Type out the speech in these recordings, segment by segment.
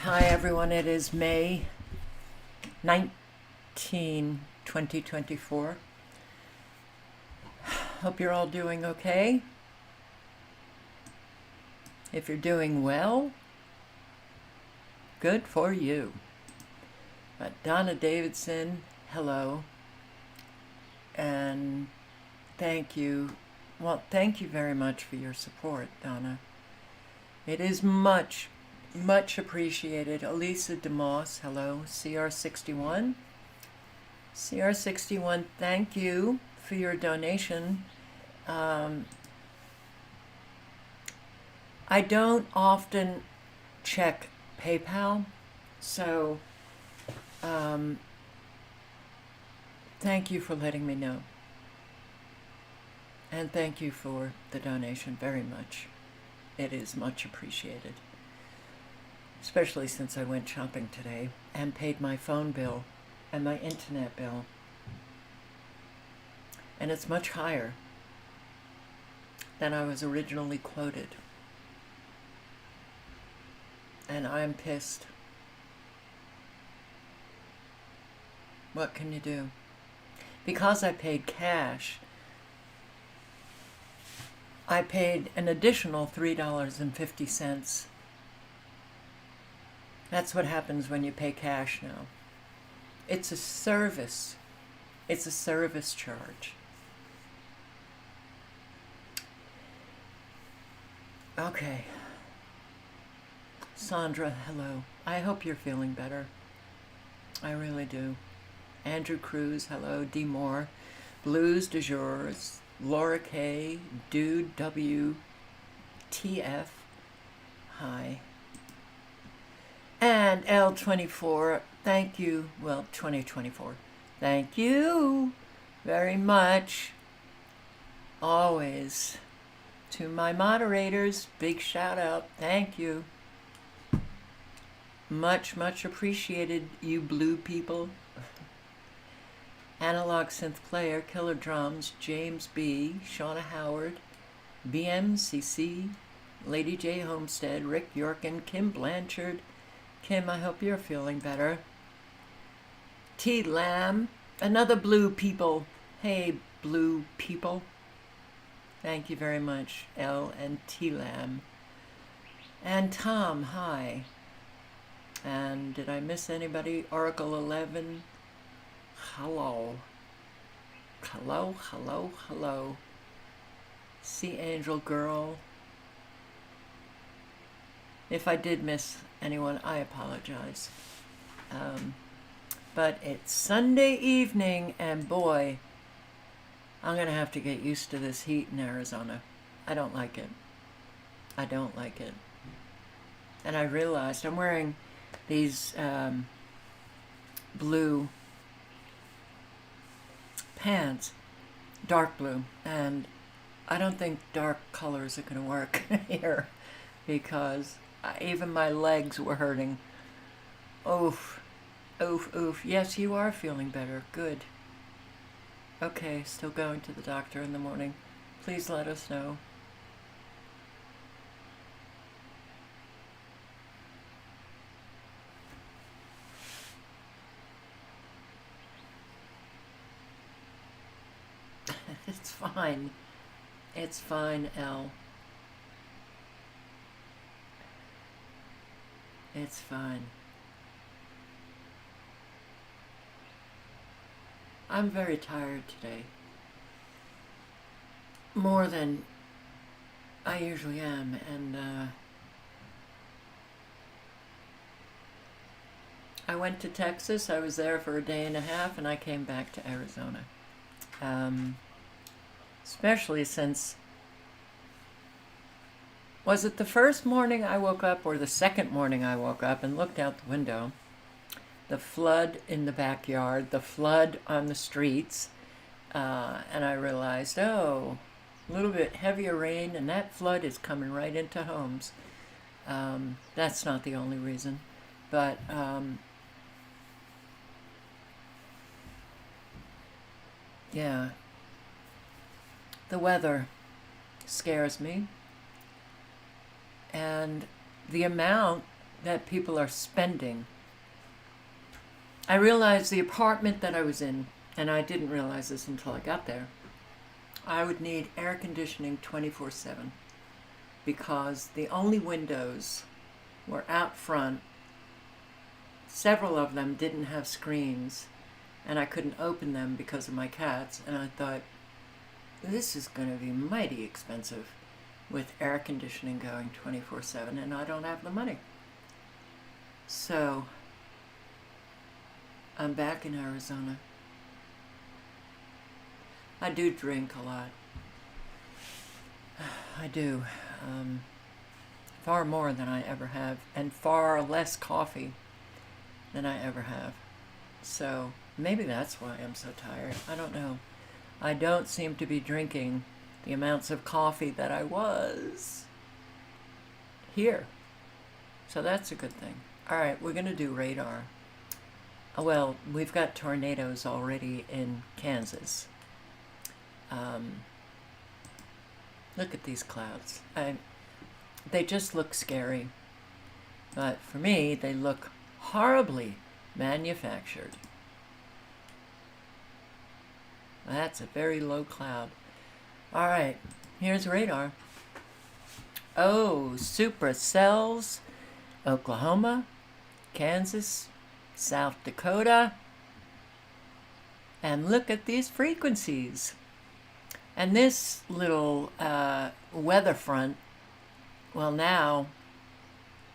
Hi everyone, it is May 19, 2024. Hope you're all doing okay. If you're doing well, good for you. But Donna Davidson, hello. And thank you. Well, thank you very much for your support, Donna. It is much appreciated. Elisa DeMoss, hello. CR61. CR61, thank you for your donation. I don't often check PayPal, so thank you for letting me know. And thank you for the donation very much. It is much appreciated. Especially since I went shopping today and paid my phone bill and my internet bill. And it's much higher than I was originally quoted. And I'm pissed. What can you do? Because I paid cash, I paid an additional $3.50. That's what happens when you pay cash now. It's a service. It's a service charge. Okay. Sandra, hello. I hope you're feeling better. I really do. Andrew Cruz, hello. D. Moore. Blues de Jours. Laura K. Dude W. TF. Hi. And L24, thank you. Well, 2024. Thank you very much. Always. To my moderators, big shout out. Thank you. Much appreciated, you blue people. Analog Synth Player, Killer Drums, James B., Shauna Howard, BMCC, Lady J. Homestead, Rick Yorkin, Kim Blanchard. Kim, I hope you're feeling better. T. Lamb, another blue people. Hey, blue people. Thank you very much, L and T. Lamb. And Tom, hi. And did I miss anybody? Oracle 11. Hello. Hello. Sea Angel Girl. If I did miss anyone, I apologize. But it's Sunday evening, and boy, I'm going to have to get used to this heat in Arizona. I don't like it. And I realized I'm wearing these blue pants, dark blue, and I don't think dark colors are going to work here because even my legs were hurting. Oof. Yes, you are feeling better. Good. Okay, still going to the doctor in the morning. Please let us know. It's fine. It's fine, Elle. It's fine. I'm very tired today. More than I usually am, and I went to Texas. I was there for a day and a half, and I came back to Arizona. Especially since, was it the first morning I woke up or the second morning I woke up and looked out the window? The flood in the backyard, the flood on the streets, and I realized, a little bit heavier rain, and that flood is coming right into homes. That's not the only reason, but yeah, the weather scares me, and the amount that people are spending. I realized the apartment that I was in, and I didn't realize this until I got there, I would need air conditioning 24/7 because the only windows were out front. Several of them didn't have screens, and I couldn't open them because of my cats, and I thought, this is going to be mighty expensive with air conditioning going 24/7, and I don't have the money. So I'm back in Arizona. I do drink a lot. I do. Far more than I ever have, and far less coffee than I ever have. So maybe that's why I'm so tired. I don't know. I don't seem to be drinking the amounts of coffee that I was here. So that's a good thing. All right, we're going to do radar. Well, we've got tornadoes already in Kansas. Look at these clouds. They just look scary. But for me, they look horribly manufactured. That's a very low cloud. All right, here's radar. Oh, supercells, Oklahoma, Kansas, South Dakota. And look at these frequencies. And this little weather front, well, now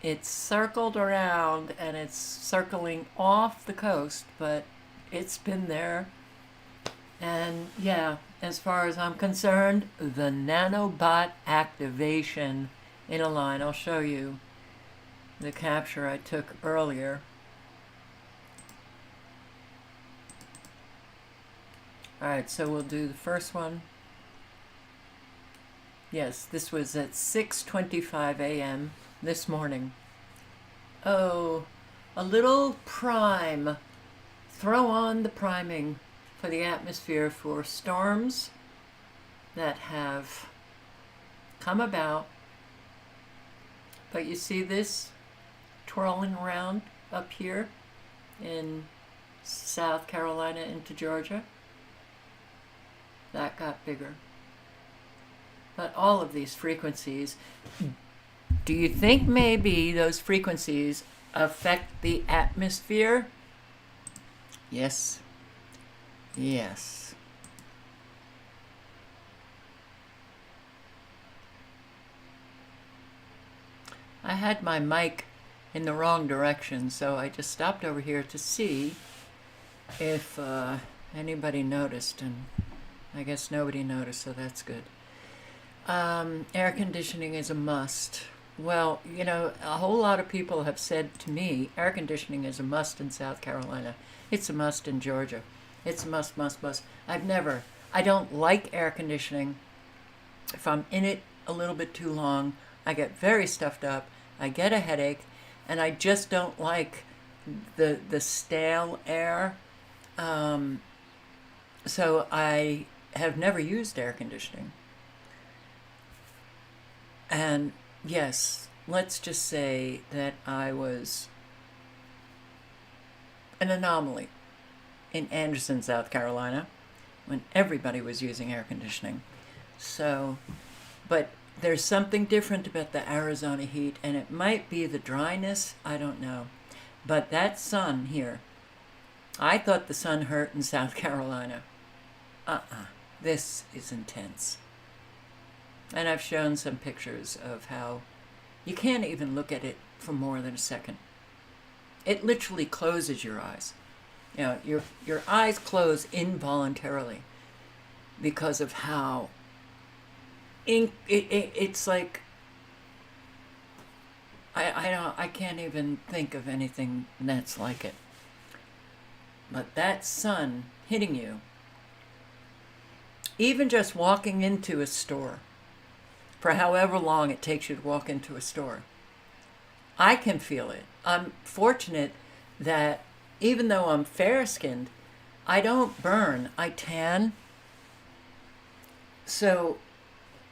it's circled around and it's circling off the coast, but it's been there. And yeah, as far as I'm concerned, the nanobot activation in a line. I'll show you the capture I took earlier. All right, so we'll do the first one. Yes, this was at 6:25 a.m. this morning. Oh, a little prime. Throw on the priming for the atmosphere for storms that have come about. But you see this twirling around up here in South Carolina into Georgia? That got bigger. But all of these frequencies, do you think maybe those frequencies affect the atmosphere? Yes. Yes. I had my mic in the wrong direction, so I just stopped over here to see if anybody noticed, and I guess nobody noticed, so that's good. Air conditioning is a must. Well, you know, a whole lot of people have said to me, air conditioning is a must in South Carolina. It's a must in Georgia. It's a must, must, must. I don't like air conditioning. If I'm in it a little bit too long, I get very stuffed up, I get a headache, and I just don't like the stale air. So I have never used air conditioning. And yes, let's just say that I was an anomaly in Anderson, South Carolina, when everybody was using air conditioning. So, but there's something different about the Arizona heat, and it might be the dryness, I don't know. But that sun here, I thought the sun hurt in South Carolina. This is intense. And I've shown some pictures of how you can't even look at it for more than a second. It literally closes your eyes. You know, your eyes close involuntarily because of how it's like I can't even think of anything that's like it. But that sun hitting you, even just walking into a store, for however long it takes you to walk into a store, I can feel it. I'm fortunate that even though I'm fair-skinned, I don't burn, I tan. So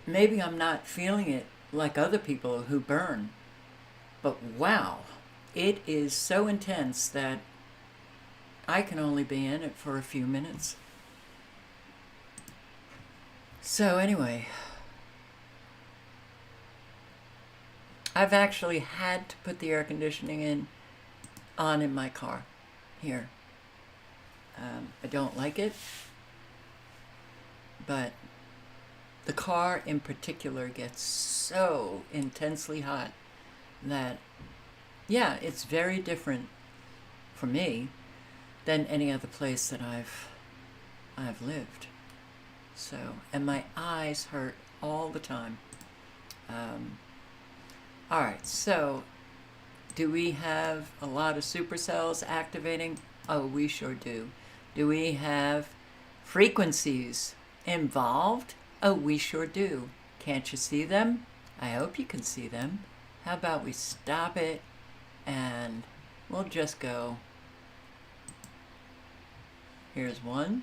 maybe I'm not feeling it like other people who burn. But wow, it is so intense that I can only be in it for a few minutes. So anyway, I've actually had to put the air conditioning on in my car here. I don't like it, but the car in particular gets so intensely hot that, yeah, it's very different for me than any other place that I've lived. So, and my eyes hurt all the time. All right, so do we have a lot of supercells activating? Oh, we sure do. Do we have frequencies involved? Oh, we sure do. Can't you see them? I hope you can see them. How about we stop it and we'll just go. Here's one,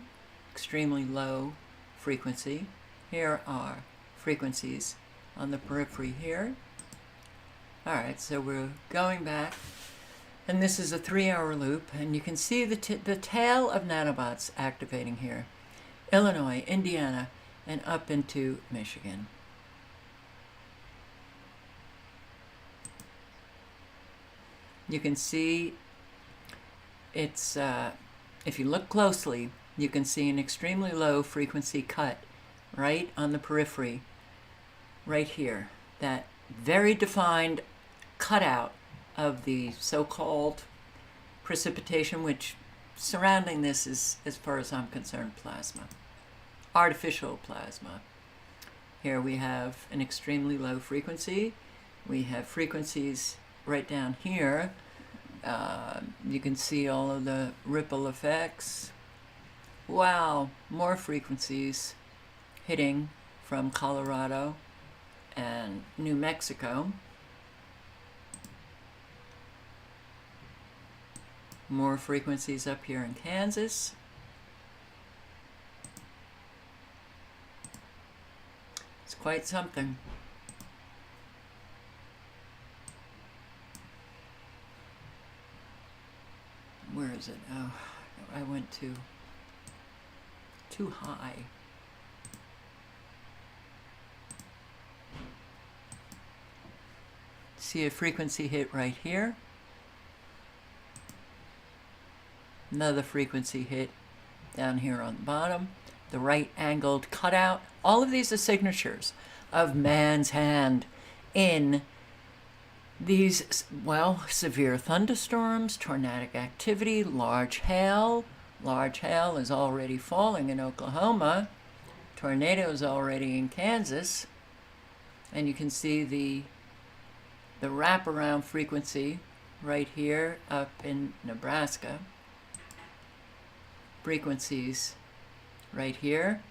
extremely low frequency. Here are frequencies on the periphery here. All right, so we're going back, and this is a 3-hour loop, and you can see the tail of nanobots activating here. Illinois, Indiana, and up into Michigan. You can see it's, if you look closely, you can see an extremely low frequency cut right on the periphery, right here. That very defined cutout of the so-called precipitation, which surrounding this is, as far as I'm concerned, plasma. Artificial plasma. Here we have an extremely low frequency. We have frequencies right down here. You can see all of the ripple effects. Wow, more frequencies hitting from Colorado and New Mexico. More frequencies up here in Kansas. It's quite something. Where is it? Oh, I went too high. See a frequency hit right here. Another frequency hit down here on the bottom. The right angled cutout. All of these are signatures of man's hand in these, well, severe thunderstorms, tornadic activity, large hail. Large hail is already falling in Oklahoma. Tornadoes already in Kansas. And you can see the wraparound frequency right here up in Nebraska. Frequencies right here.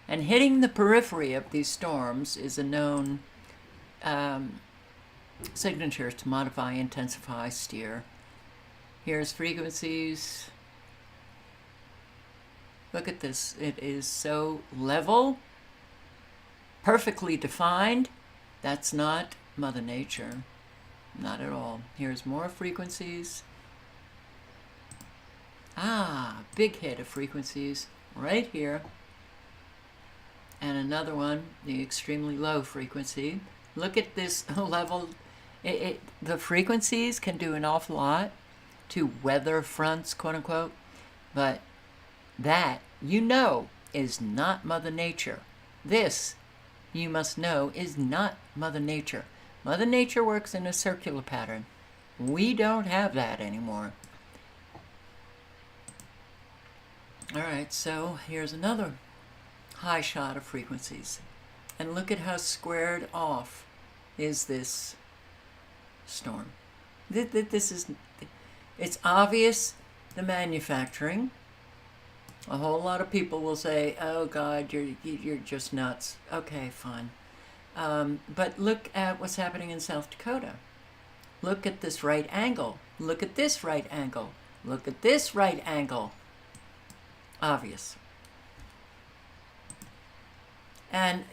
And hitting the periphery of these storms is a known signature to modify, intensify, steer. Here's frequencies. Look at this. It is so level, perfectly defined. That's not Mother Nature. Not at all. Here's more frequencies. Ah, big hit of frequencies right here. And another one, the extremely low frequency. Look at this level. The frequencies can do an awful lot to weather fronts, quote unquote. But that, you know, is not Mother Nature. This, you must know, is not Mother Nature. Mother Nature works in a circular pattern. We don't have that anymore. All right, so here's another high shot of frequencies. And look at how squared off is this storm. This is, it's obvious the manufacturing. A whole lot of people will say, oh God, you're just nuts. Okay, fine. But look at what's happening in South Dakota. Look at this right angle. Look at this right angle. Look at this right angle. Obvious. And,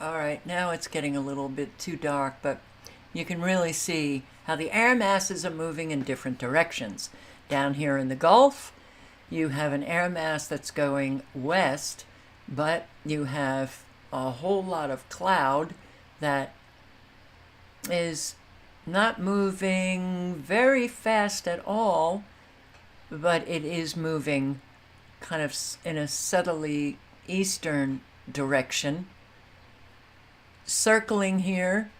all right, now it's getting a little bit too dark, but you can really see how the air masses are moving in different directions. Down here in the Gulf, you have an air mass that's going west, but you have a whole lot of cloud that is not moving very fast at all, but it is moving kind of in a subtly eastern direction, circling here,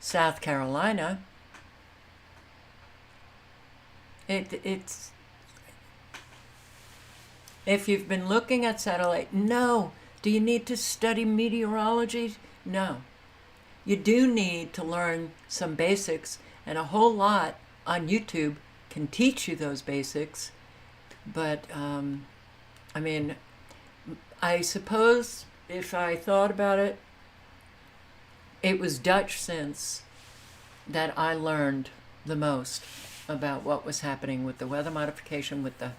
South Carolina. It's if you've been looking at satellite, no. Do you need to study meteorology? No. You do need to learn some basics, and a whole lot on YouTube can teach you those basics. But, I mean, I suppose if I thought about it, it was Dutch sense that I learned the most about what was happening with the weather modification, with the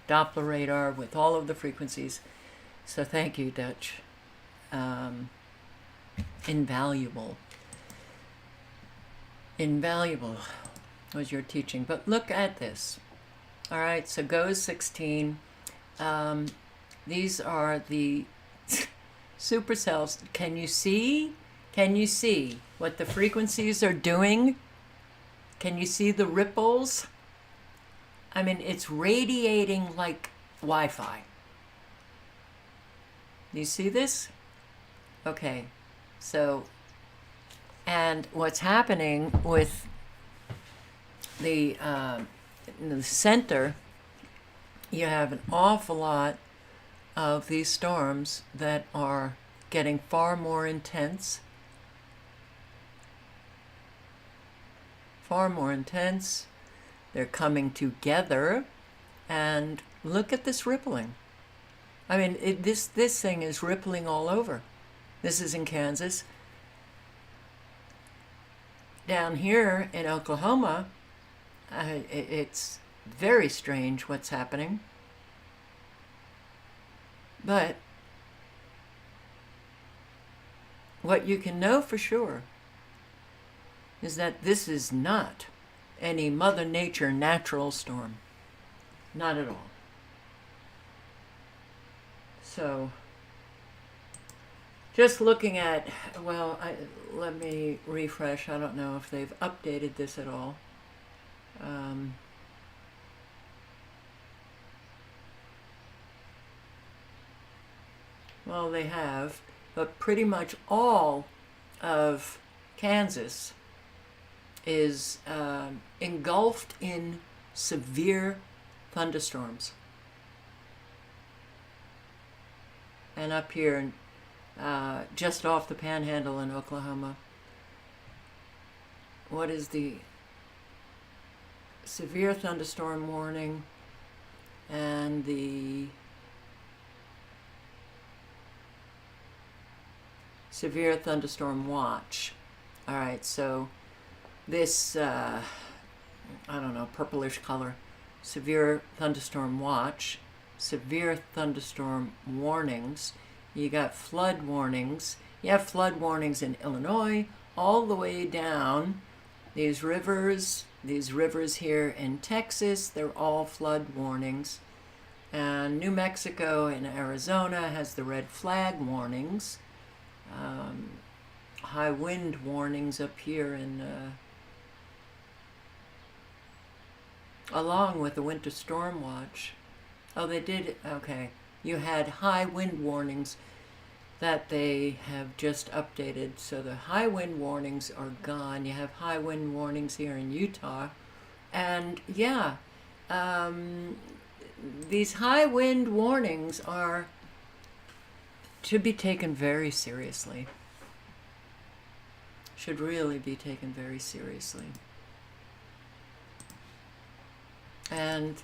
Doppler radar, with all of the frequencies. So thank you, Dutch. Invaluable. Invaluable was your teaching. But look at this. All right, so GOES 16. These are the supercells. Can you see? Can you see what the frequencies are doing? Can you see the ripples? I mean, it's radiating like Wi-Fi. Do you see this? Okay, so, and what's happening with the in the center, you have an awful lot of these storms that are getting far more intense. Far more intense. They're coming together, and look at this rippling. I mean, this thing is rippling all over. This is in Kansas. Down here in Oklahoma, it's very strange what's happening. But what you can know for sure is that this is not any Mother Nature natural storm. Not at all. So, just looking at, well, let me refresh. I don't know if they've updated this at all. Well, they have, but pretty much all of Kansas is engulfed in severe thunderstorms. And up here, just off the Panhandle in Oklahoma, what is the severe thunderstorm warning and the severe thunderstorm watch? All right, so this, I don't know, purplish color, severe thunderstorm watch, severe thunderstorm warnings. You got flood warnings. You have flood warnings in Illinois all the way down. These rivers here in Texas, they're all flood warnings. And New Mexico and Arizona has the red flag warnings. High wind warnings up here in along with the winter storm watch. Oh, they did, okay. You had high wind warnings that they have just updated. So the high wind warnings are gone. You have high wind warnings here in Utah. And yeah, these high wind warnings are to be taken very seriously. Should really be taken very seriously. And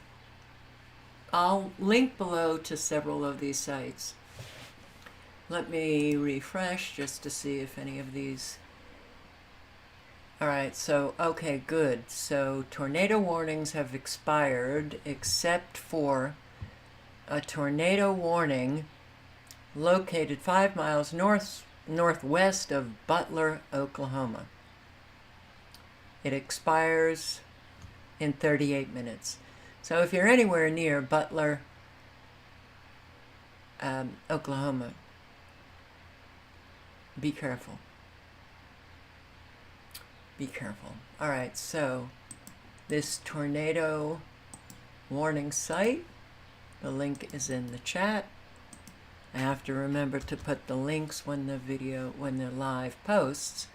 I'll link below to several of these sites. Let me refresh just to see if any of these... Alright, so, okay, good. So, tornado warnings have expired except for a tornado warning located 5 miles northwest of Butler, Oklahoma. It expires in 38 minutes. So if you're anywhere near Butler, Oklahoma, be careful. Be careful. All right, so this tornado warning site, the link is in the chat. I have to remember to put the links when the live posts.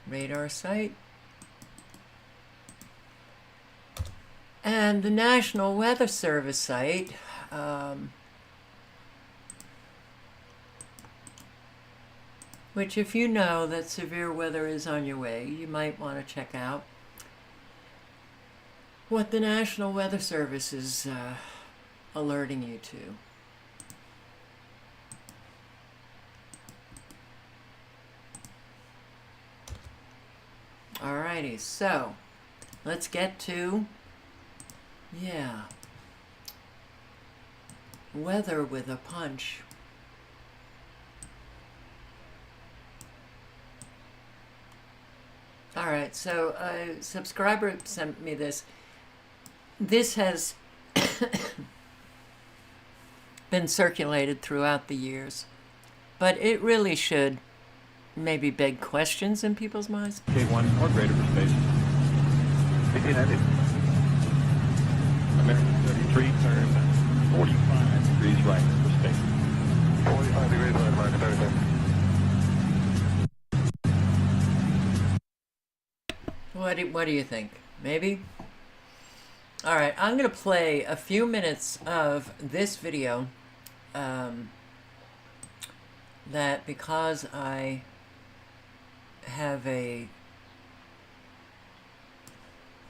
Radar site. And the National Weather Service site. Which, if you know that severe weather is on your way, you might want to check out what the National Weather Service is alerting you to. Alrighty, so let's get to, weather with a punch. Alright, so a subscriber sent me this. This has been circulated throughout the years, but it really should maybe beg questions in people's minds. K1 or greater for space. United. American 33, turn 45 degrees right for space. 45 degrees right, American 33. What do you think? Maybe? Alright, I'm going to play a few minutes of this video that, because I have a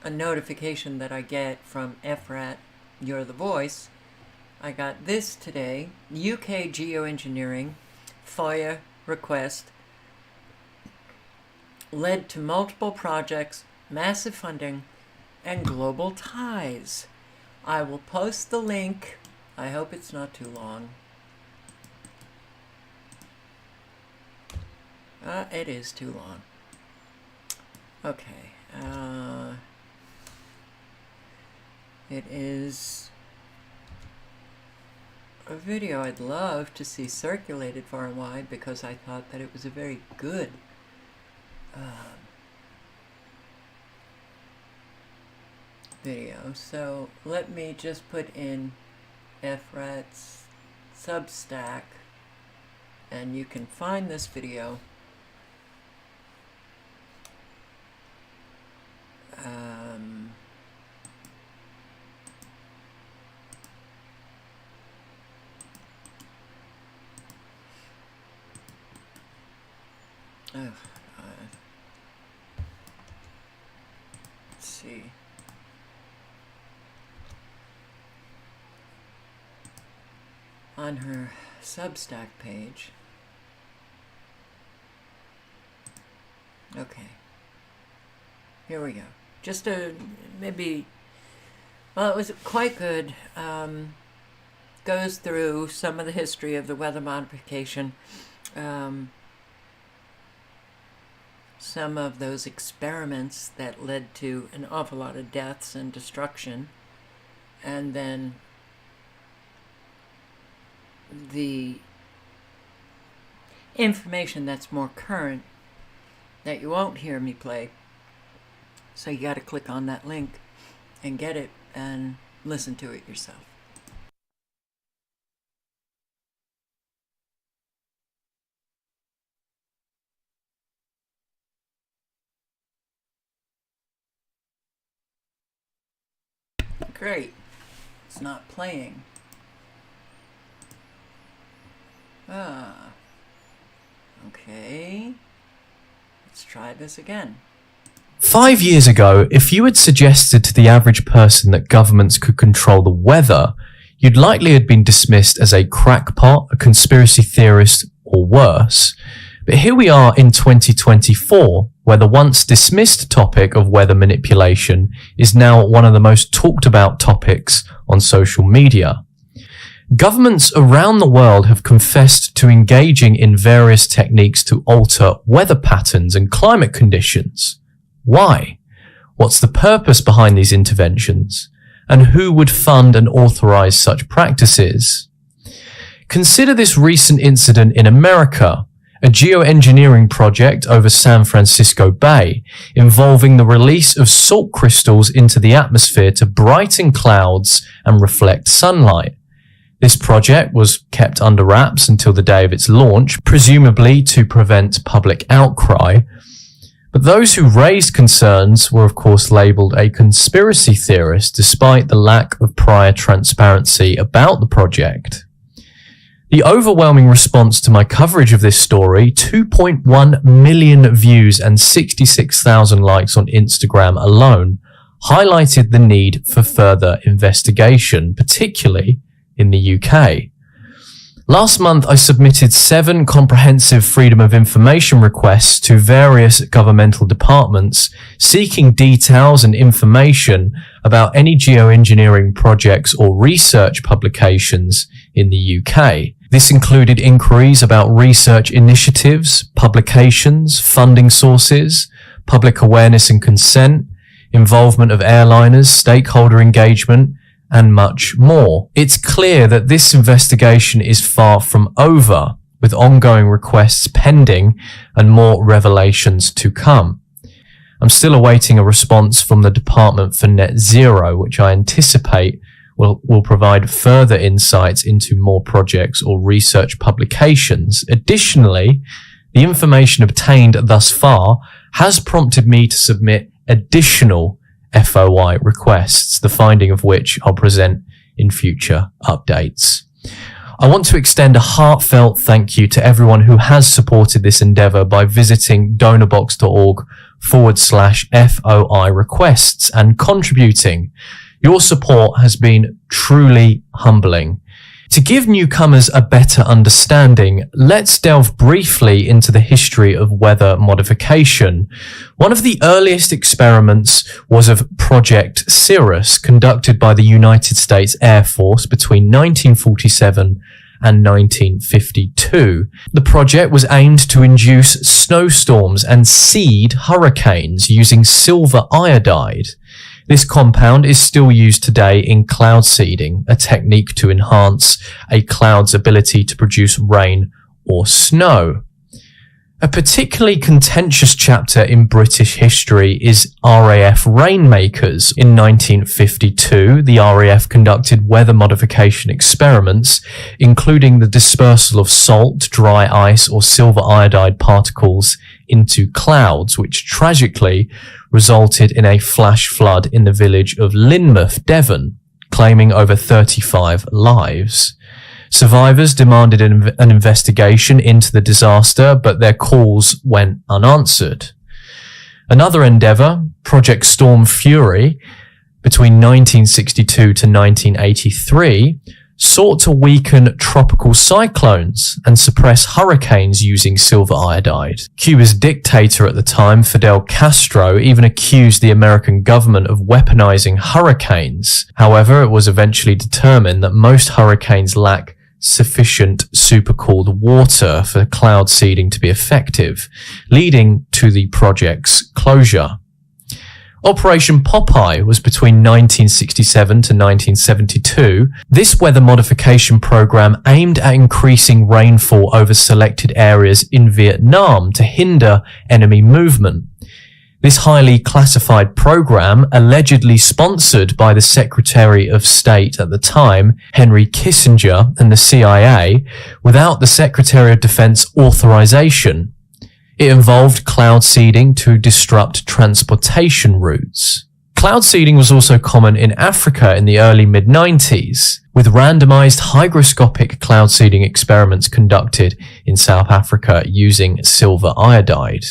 notification that I get from EFRAT, You're the Voice, I got this today, UK Geoengineering FOIA request led to multiple projects, massive funding, and global ties. I will post the link. I hope it's not too long. It is too long. Okay. It is a video I'd love to see circulated far and wide, because I thought that it was a very good video. So let me just put in EFRAT's Substack, and you can find this video let's see. On her Substack page. Okay. Here we go. Just maybe, well, it was quite good. Goes through some of the history of the weather modification. Some of those experiments that led to an awful lot of deaths and destruction. And then the information that's more current that you won't hear me play. So you got to click on that link and get it and listen to it yourself. Great. It's not playing. Okay. Let's try this again. 5 years ago, if you had suggested to the average person that governments could control the weather, you'd likely have been dismissed as a crackpot, a conspiracy theorist, or worse. But here we are in 2024, where the once dismissed topic of weather manipulation is now one of the most talked about topics on social media. governments around the world have confessed to engaging in various techniques to alter weather patterns and climate conditions. Why? What's the purpose behind these interventions? And who would fund and authorize such practices? Consider this recent incident in America, a geoengineering project over San Francisco Bay involving the release of salt crystals into the atmosphere to brighten clouds and reflect sunlight. This project was kept under wraps until the day of its launch, presumably to prevent public outcry. But those who raised concerns were of course labelled a conspiracy theorist despite the lack of prior transparency about the project. The overwhelming response to my coverage of this story, 2.1 million views and 66,000 likes on Instagram alone, highlighted the need for further investigation, particularly in the UK. Last month, I submitted 7 comprehensive Freedom of Information requests to various governmental departments seeking details and information about any geoengineering projects or research publications in the UK. This included inquiries about research initiatives, publications, funding sources, public awareness and consent, involvement of airliners, stakeholder engagement, and much more. It's clear that this investigation is far from over, with ongoing requests pending and more revelations to come. I'm still awaiting a response from the Department for Net Zero, which I anticipate will provide further insights into more projects or research publications. Additionally, the information obtained thus far has prompted me to submit additional FOI requests, the finding of which I'll present in future updates. I want to extend a heartfelt thank you to everyone who has supported this endeavour by visiting donorbox.org/FOI requests and contributing. Your support has been truly humbling. To give newcomers a better understanding, let's delve briefly into the history of weather modification. One of the earliest experiments was of Project Cirrus, conducted by the United States Air Force between 1947 and 1952. The project was aimed to induce snowstorms and seed hurricanes using silver iodide. This compound is still used today in cloud seeding, a technique to enhance a cloud's ability to produce rain or snow. A particularly contentious chapter in British history is RAF rainmakers. In 1952, the RAF conducted weather modification experiments, including the dispersal of salt, dry ice, or silver iodide particles into clouds, which tragically resulted in a flash flood in the village of Lynmouth, Devon, claiming over 35 lives. Survivors demanded an investigation into the disaster, but their calls went unanswered. Another endeavour, Project Storm Fury, between 1962 to 1983, sought to weaken tropical cyclones and suppress hurricanes using silver iodide. Cuba's dictator at the time, Fidel Castro, even accused the American government of weaponizing hurricanes. However, it was eventually determined that most hurricanes lack sufficient supercooled water for cloud seeding to be effective, leading to the project's closure. Operation Popeye was between 1967 to 1972. This weather modification program aimed at increasing rainfall over selected areas in Vietnam to hinder enemy movement. This highly classified program, allegedly sponsored by the Secretary of State at the time, Henry Kissinger, and the CIA, without the Secretary of Defense authorization. It involved cloud seeding to disrupt transportation routes. Cloud seeding was also common in Africa in the early mid-90s, with randomized hygroscopic cloud seeding experiments conducted in South Africa using silver iodide.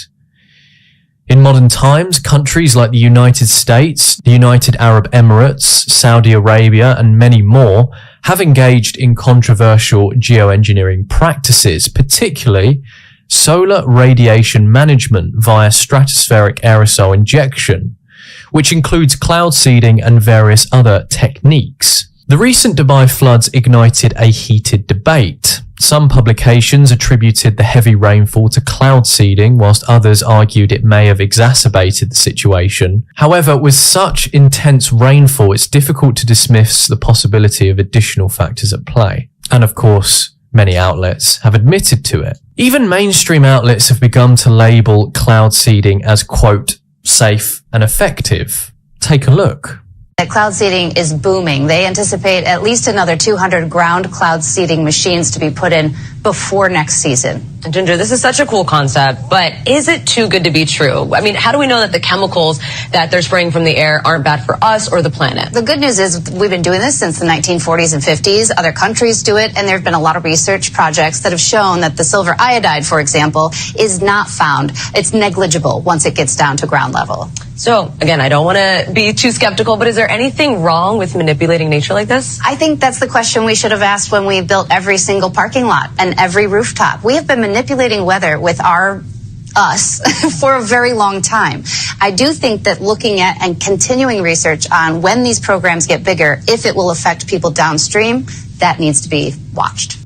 In modern times, countries like the United States, the United Arab Emirates, Saudi Arabia, and many more have engaged in controversial geoengineering practices, particularly solar radiation management via stratospheric aerosol injection, which includes cloud seeding and various other techniques. The recent Dubai floods ignited a heated debate. Some publications attributed the heavy rainfall to cloud seeding, whilst others argued it may have exacerbated the situation. However, with such intense rainfall, it's difficult to dismiss the possibility of additional factors at play. And of course, many outlets have admitted to it. Even mainstream outlets have begun to label cloud seeding as, quote, safe and effective. Take a look. That cloud seeding is booming. They anticipate at least another 200 ground cloud seeding machines to be put in before next season. Ginger, this is such a cool concept, but is it too good to be true? I mean, how do we know that the chemicals that they're spraying from the air aren't bad for us or the planet? The good news is we've been doing this since the 1940s and 50s. Other countries do it, and there have been a lot of research projects that have shown that the silver iodide, for example, is not found. It's negligible once it gets down to ground level. So, again, I don't want to be too skeptical, but is there anything wrong with manipulating nature like this? I think that's the question we should have asked when we built every single parking lot and every rooftop. We have been manipulating weather with us for a very long time. I do think that looking at and continuing research on when these programs get bigger, if it will affect people downstream, that needs to be watched.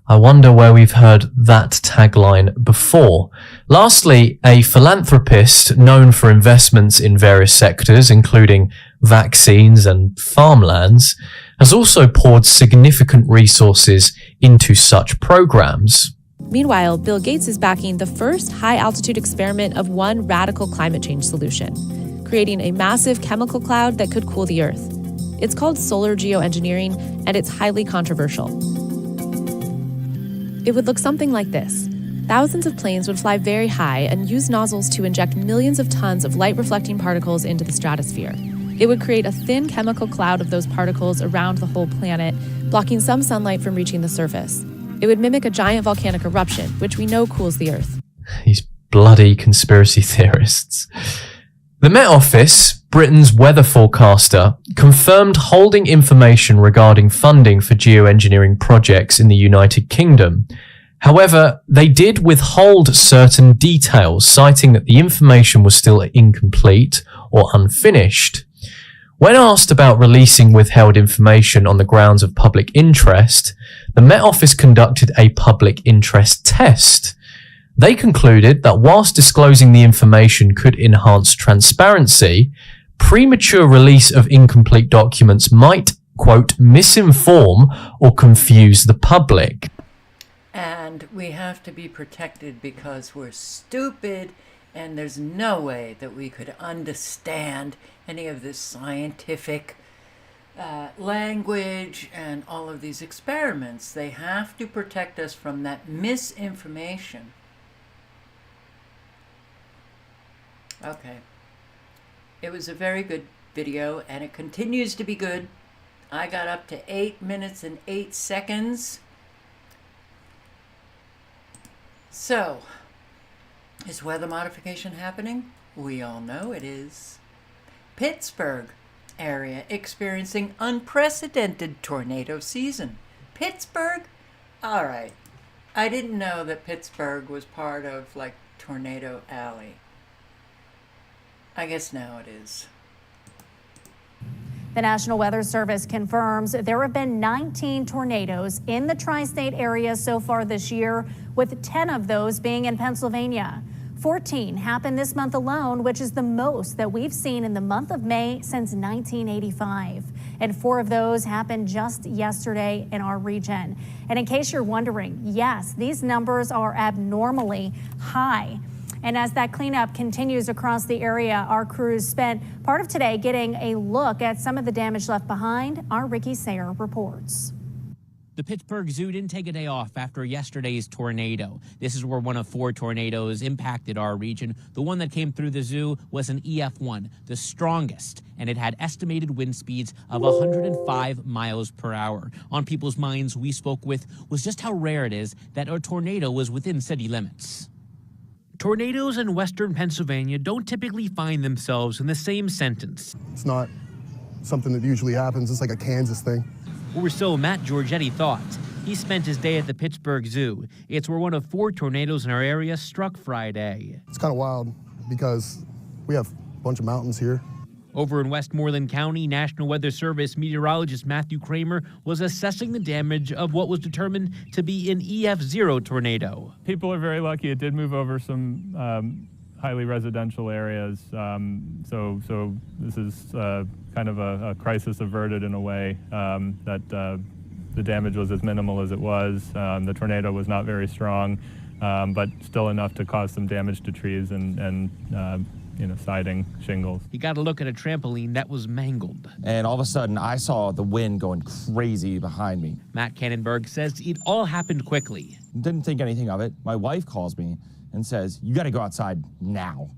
I wonder where we've heard that tagline before. Lastly, a philanthropist known for investments in various sectors, including vaccines and farmlands, has also poured significant resources into such programs. Meanwhile, Bill Gates is backing the first high-altitude experiment of one radical climate change solution, creating a massive chemical cloud that could cool the Earth. It's called solar geoengineering, and it's highly controversial. It would look something like this. Thousands of planes would fly very high and use nozzles to inject millions of tons of light-reflecting particles into the stratosphere. It would create a thin chemical cloud of those particles around the whole planet, blocking some sunlight from reaching the surface. It would mimic a giant volcanic eruption, which we know cools the Earth. These bloody conspiracy theorists. The Met Office, Britain's weather forecaster, confirmed holding information regarding funding for geoengineering projects in the United Kingdom. However, they did withhold certain details, citing that the information was still incomplete or unfinished. When asked about releasing withheld information on the grounds of public interest, the Met Office conducted a public interest test. They concluded that whilst disclosing the information could enhance transparency, premature release of incomplete documents might, quote, misinform or confuse the public. And we have to be protected because we're stupid and there's no way that we could understand any of this scientific language and all of these experiments. They have to protect us from that misinformation. Okay. It was a very good video, and it continues to be good. I got up to 8 minutes and 8 seconds. So, is weather modification happening? We all know it is. Pittsburgh area experiencing unprecedented tornado season. Pittsburgh? All right. I didn't know that Pittsburgh was part of, like, Tornado Alley. I guess now it is. The National Weather Service confirms there have been 19 tornadoes in the tri-state area so far this year, with 10 of those being in Pennsylvania. 14 happened this month alone, which is the most that we've seen in the month of May since 1985. And 4 of those happened just yesterday in our region. And in case you're wondering, yes, these numbers are abnormally high. And as that cleanup continues across the area, our crews spent part of today getting a look at some of the damage left behind. Our Ricky Sayer reports. The Pittsburgh Zoo didn't take a day off after yesterday's tornado. This is where one of 4 tornadoes impacted our region. The one that came through the zoo was an EF1, the strongest, and it had estimated wind speeds of 105 miles per hour. On people's minds we spoke with was just how rare it is that a tornado was within city limits. Tornadoes in western Pennsylvania don't typically find themselves in the same sentence. It's not something that usually happens. It's like a Kansas thing. Or so Matt Giorgetti thought. He spent his day at the Pittsburgh Zoo. It's where one of 4 tornadoes in our area struck Friday. It's kind of wild because we have a bunch of mountains here. Over in Westmoreland County, National Weather Service meteorologist Matthew Kramer was assessing the damage of what was determined to be an EF0 tornado. People are very lucky. It did move over some highly residential areas, so this is kind of a crisis averted in a way, that the damage was as minimal as it was. The tornado was not very strong, but still enough to cause some damage to trees and siding, shingles. He got a look at a trampoline that was mangled. And all of a sudden, I saw the wind going crazy behind me. Matt Kannenberg says it all happened quickly. Didn't think anything of it. My wife calls me and says, "You got to go outside now."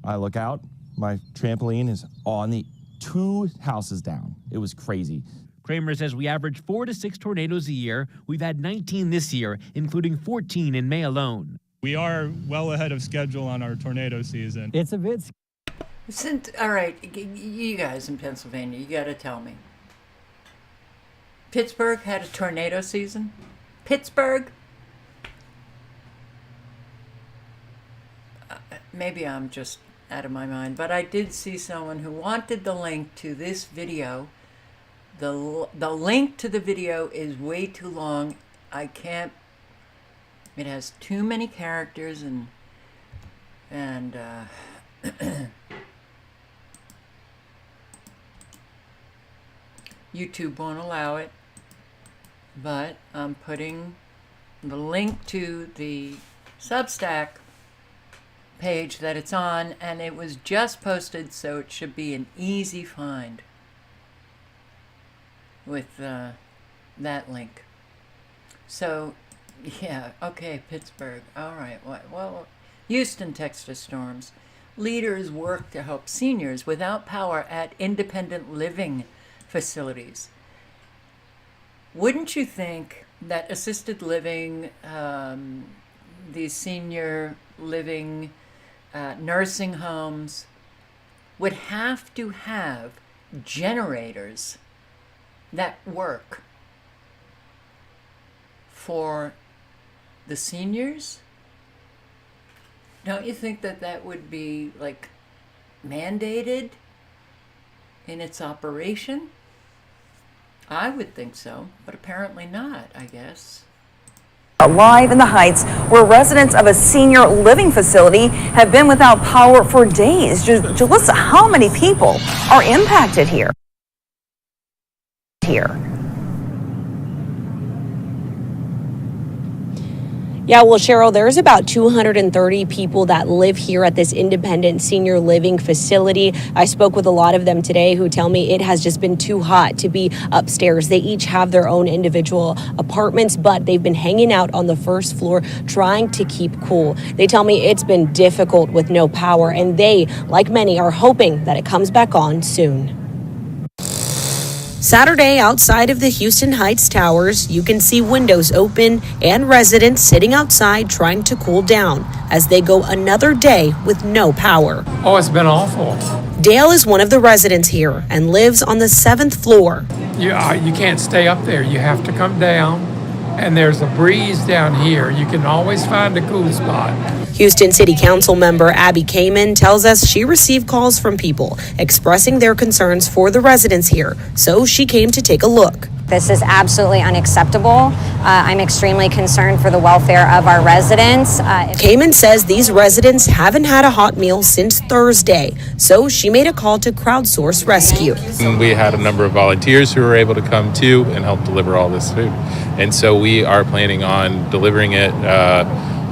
I look out. My trampoline is on the 2 houses down. It was crazy. Kramer says we average 4 to 6 tornadoes a year. We've had 19 this year, including 14 in May alone. We are well ahead of schedule on our tornado season. It's a bit... All right, you guys in Pennsylvania, you got to tell me. Pittsburgh had a tornado season? Pittsburgh? Maybe I'm just out of my mind, but I did see someone who wanted the link to this video. The link to the video is way too long. I can't. It has too many characters and YouTube won't allow it. But I'm putting the link to the Substack page that it's on, and it was just posted, so it should be an easy find with that link. So yeah, okay, Pittsburgh, all right. Well, Houston, Texas storms. Leaders work to help seniors without power at independent living facilities. Wouldn't you think that assisted living, these senior living nursing homes would have to have generators that work for the seniors? Don't you think that would be like mandated in its operation? I would think so, but apparently not, I guess. Live in the Heights, where residents of a senior living facility have been without power for days. Jalissa, how many people are impacted here? Yeah, well, Cheryl, there's about 230 people that live here at this independent senior living facility. I spoke with a lot of them today who tell me it has just been too hot to be upstairs. They each have their own individual apartments, but they've been hanging out on the first floor trying to keep cool. They tell me it's been difficult with no power, and they, like many, are hoping that it comes back on soon. Saturday, outside of the Houston Heights towers, you can see windows open and residents sitting outside trying to cool down as they go another day with no power. Oh, it's been awful. Dale is one of the residents here and lives on the 7th floor. You can't stay up there. You have to come down, and there's a breeze down here. You can always find a cool spot. Houston City Council member Abby Kamen tells us she received calls from people expressing their concerns for the residents here, so she came to take a look. This is absolutely unacceptable. I'm extremely concerned for the welfare of our residents. Kamen says these residents haven't had a hot meal since Thursday, so she made a call to crowdsource rescue. And we had a number of volunteers who were able to come too and help deliver all this food. And so we are planning on delivering it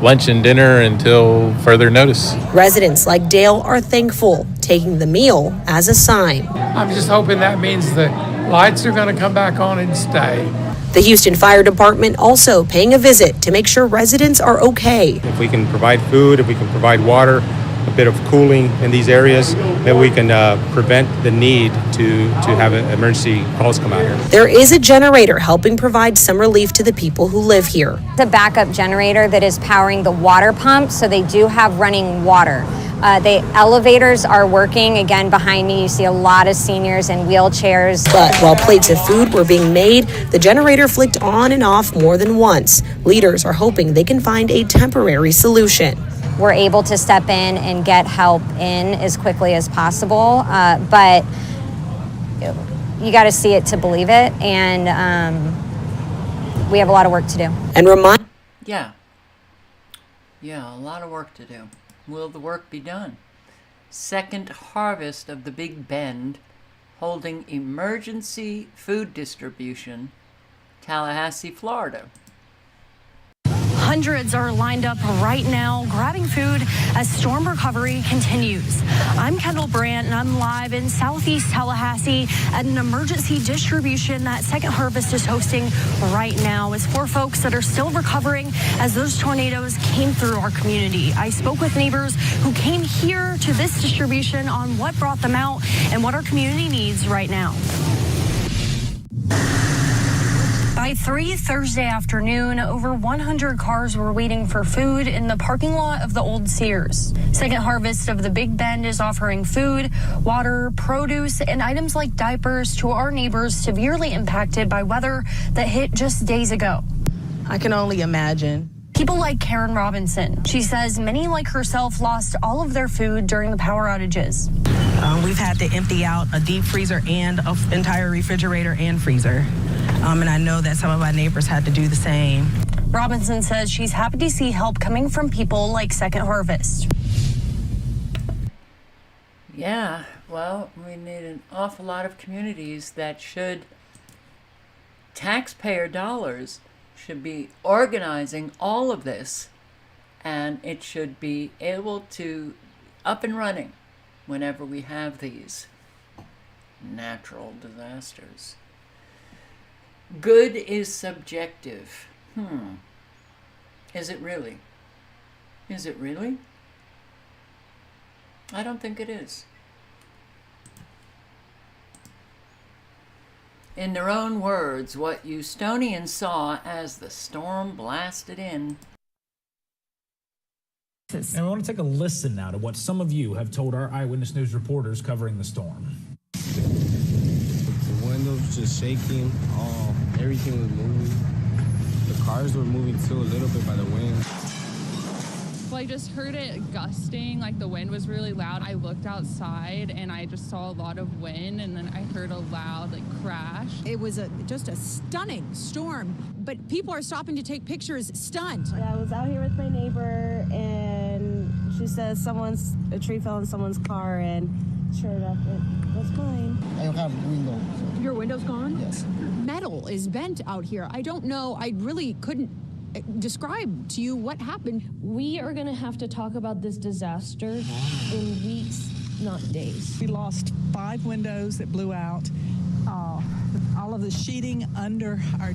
lunch and dinner until further notice. Residents like Dale are thankful, taking the meal as a sign. I'm just hoping that means the lights are going to come back on and stay. The Houston Fire Department also paying a visit to make sure residents are okay. If we can provide food, if we can provide water, a bit of cooling in these areas, then we can prevent the need to have emergency calls come out here. There is a generator helping provide some relief to the people who live here. The backup generator that is powering the water pump, so they do have running water. The elevators are working. Again, behind me, you see a lot of seniors in wheelchairs. But while plates of food were being made, the generator flicked on and off more than once. Leaders are hoping they can find a temporary solution. we're able to step in and get help in as quickly as possible. But you got to see it to believe it, and we have a lot of work to do. And Yeah, a lot of work to do. Will the work be done? Second harvest of the Big Bend, holding emergency food distribution, Tallahassee, Florida. Hundreds are lined up right now, grabbing food as storm recovery continues. I'm Kendall Brandt, and I'm live in southeast Tallahassee at an emergency distribution that Second Harvest is hosting right now. It's for folks that are still recovering as those tornadoes came through our community. I spoke with neighbors who came here to this distribution on what brought them out and what our community needs right now. By 3 Thursday afternoon, over 100 cars were waiting for food in the parking lot of the old Sears. Second Harvest of the Big Bend is offering food, water, produce, and items like diapers to our neighbors severely impacted by weather that hit just days ago. I can only imagine. People like Karen Robinson. She says many like herself lost all of their food during the power outages. We've had to empty out a deep freezer and an entire refrigerator and freezer. And I know that some of my neighbors had to do the same. Robinson says she's happy to see help coming from people like Second Harvest. Yeah, well, we need an awful lot of communities that taxpayer dollars should be organizing all of this, and it should be able to up and running whenever we have these natural disasters. Good is subjective. Is it really? Is it really? I don't think it is. In their own words, what Houstonians saw as the storm blasted in. And we want to take a listen now to what some of you have told our Eyewitness News reporters covering the storm. The windows just shaking, everything was moving. The cars were moving too, a little bit by the wind. Well, I just heard it gusting, like the wind was really loud. I looked outside and I just saw a lot of wind, and then I heard a loud crash. It was just a stunning storm, but people are stopping to take pictures stunned. Yeah, I was out here with my neighbor, and she says a tree fell in someone's car, and sure enough, it was mine. I don't have a window. So. Your window's gone? Yes. Metal is bent out here. I don't know. I really couldn't describe to you what happened. We are going to have to talk about this disaster in weeks, not days. We lost 5 windows that blew out. All of the sheeting under our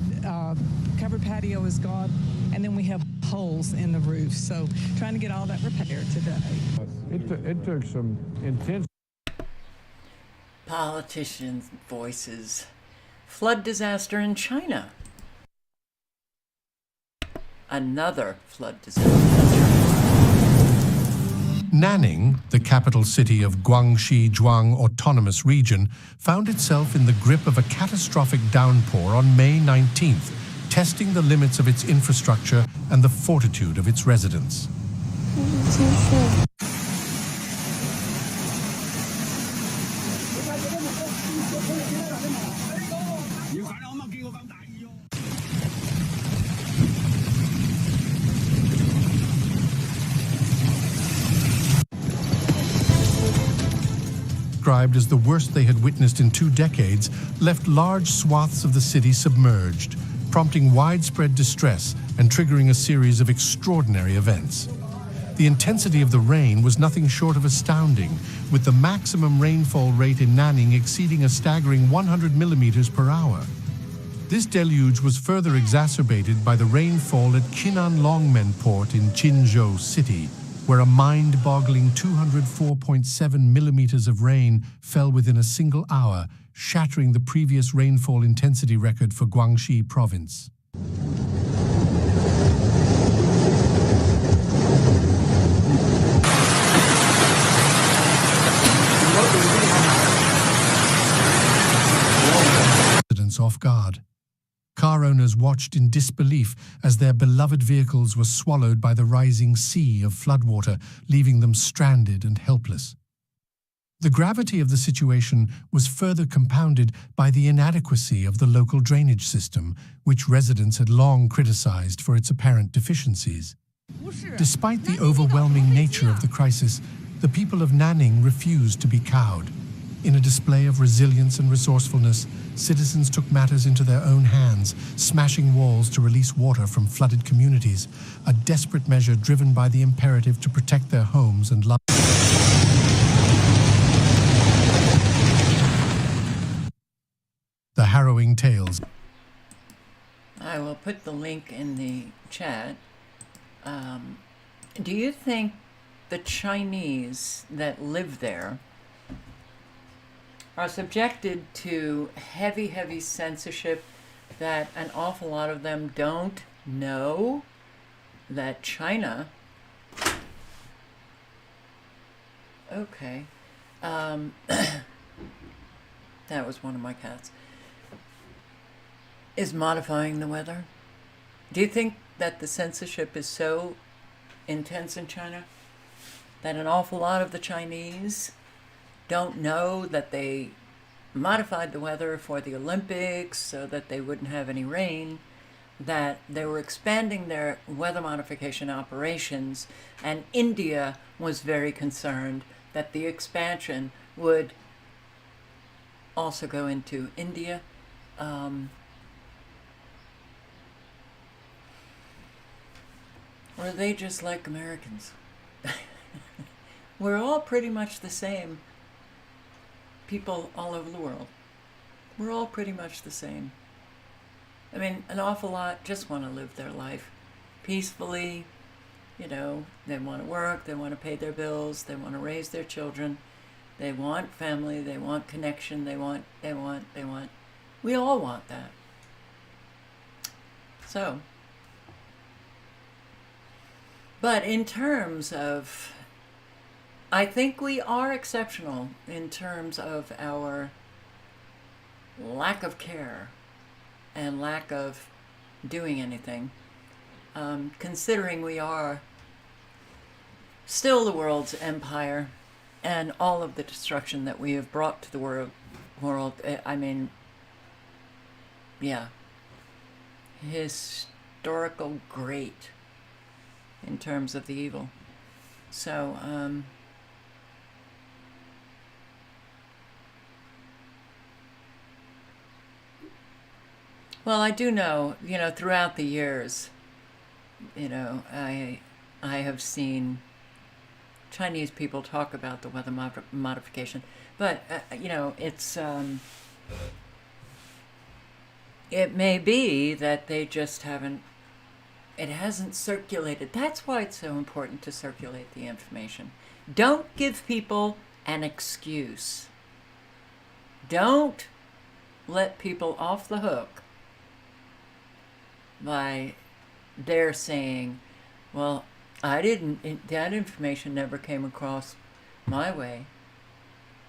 covered patio is gone, and then we have holes in the roof. So trying to get all that repaired today. It took some intense. Politicians' voices. Flood disaster in China. Another flood disaster. Nanning, the capital city of Guangxi Zhuang Autonomous Region, found itself in the grip of a catastrophic downpour on May 19th, testing the limits of its infrastructure and the fortitude of its residents. Described as the worst they had witnessed in 2 decades, left large swaths of the city submerged, prompting widespread distress and triggering a series of extraordinary events. The intensity of the rain was nothing short of astounding, with the maximum rainfall rate in Nanning exceeding a staggering 100 millimeters per hour. This deluge was further exacerbated by the rainfall at Qinan Longmen Port in Qinzhou City, where a mind-boggling 204.7 millimeters of rain fell within a single hour, shattering the previous rainfall intensity record for Guangxi province. Residents off guard. Car owners watched in disbelief as their beloved vehicles were swallowed by the rising sea of floodwater, leaving them stranded and helpless. The gravity of the situation was further compounded by the inadequacy of the local drainage system, which residents had long criticized for its apparent deficiencies. Despite the overwhelming nature of the crisis, the people of Nanning refused to be cowed. In a display of resilience and resourcefulness, citizens took matters into their own hands, smashing walls to release water from flooded communities, a desperate measure driven by the imperative to protect their homes and lives. The harrowing tales. I will put the link in the chat. Do you think the Chinese that live there are subjected to heavy censorship that an awful lot of them don't know that China... Okay. That was one of my cats. Is modifying the weather? Do you think that the censorship is so intense in China that an awful lot of the Chinese don't know that they modified the weather for the Olympics so that they wouldn't have any rain, that they were expanding their weather modification operations, and India was very concerned that the expansion would also go into India? Or are they just like Americans? We're all pretty much the same people all over the world. We're all pretty much the same. I mean, an awful lot just want to live their life peacefully. You know, they want to work, they want to pay their bills, they want to raise their children, they want family, they want connection, they want. We all want that. So, but in terms of, I think we are exceptional in terms of our lack of care and lack of doing anything, considering we are still the world's empire and all of the destruction that we have brought to the world. I mean, yeah, historical great in terms of the evil. So, well, I do know, you know, throughout the years, you know, I have seen Chinese people talk about the weather modification, but, you know, it's, it may be that they just haven't, it hasn't circulated. That's why it's so important to circulate the information. Don't give people an excuse. Don't let people off the hook by their saying, well, that information never came across my way.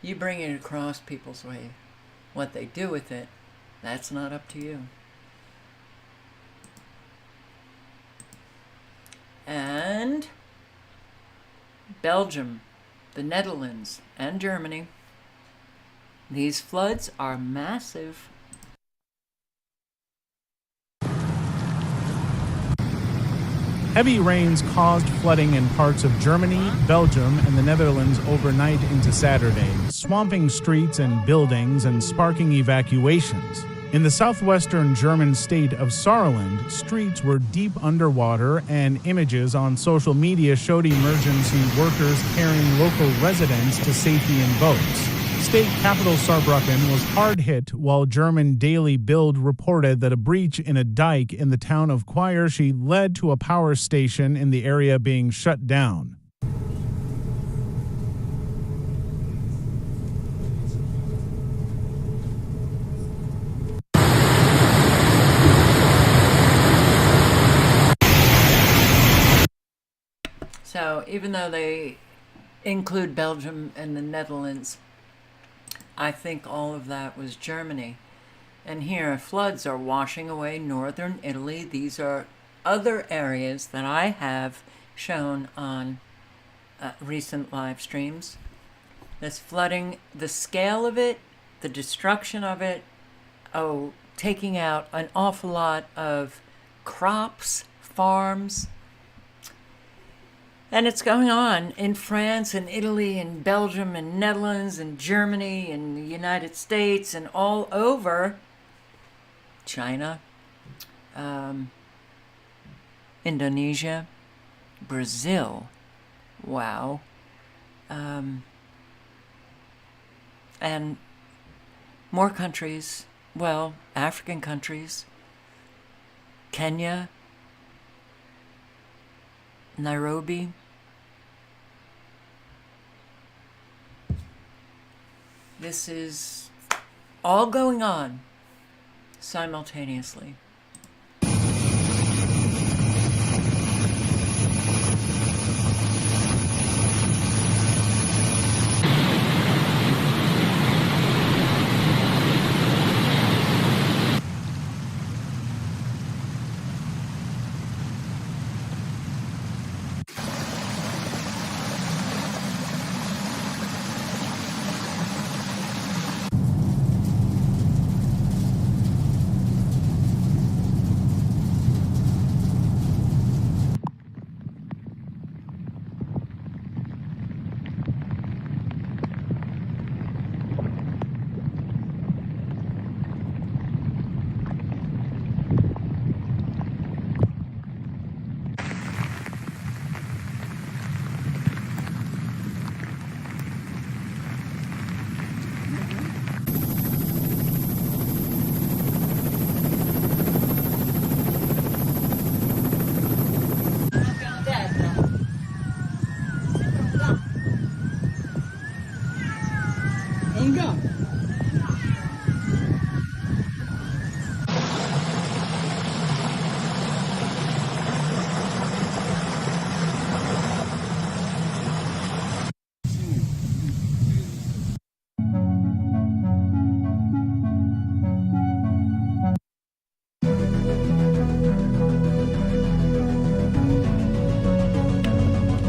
You bring it across people's way. What they do with it, that's not up to you. And Belgium, the Netherlands, and Germany. These floods are massive. Heavy rains caused flooding in parts of Germany, Belgium, and the Netherlands overnight into Saturday, swamping streets and buildings and sparking evacuations. In the southwestern German state of Saarland, streets were deep underwater, and images on social media showed emergency workers carrying local residents to safety in boats. State capital Saarbrücken was hard hit, while German Daily Bild reported that a breach in a dike in the town of Quierschi led to a power station in the area being shut down. So even though they include Belgium and the Netherlands, I think all of that was Germany. And here, floods are washing away northern Italy. These are other areas that I have shown on recent live streams. This flooding, the scale of it, the destruction of it, taking out an awful lot of crops, farms. And it's going on in France and Italy and Belgium and Netherlands and Germany and the United States and all over China, Indonesia, Brazil. Wow. And more countries, well, African countries, Kenya, Nairobi. This is all going on simultaneously.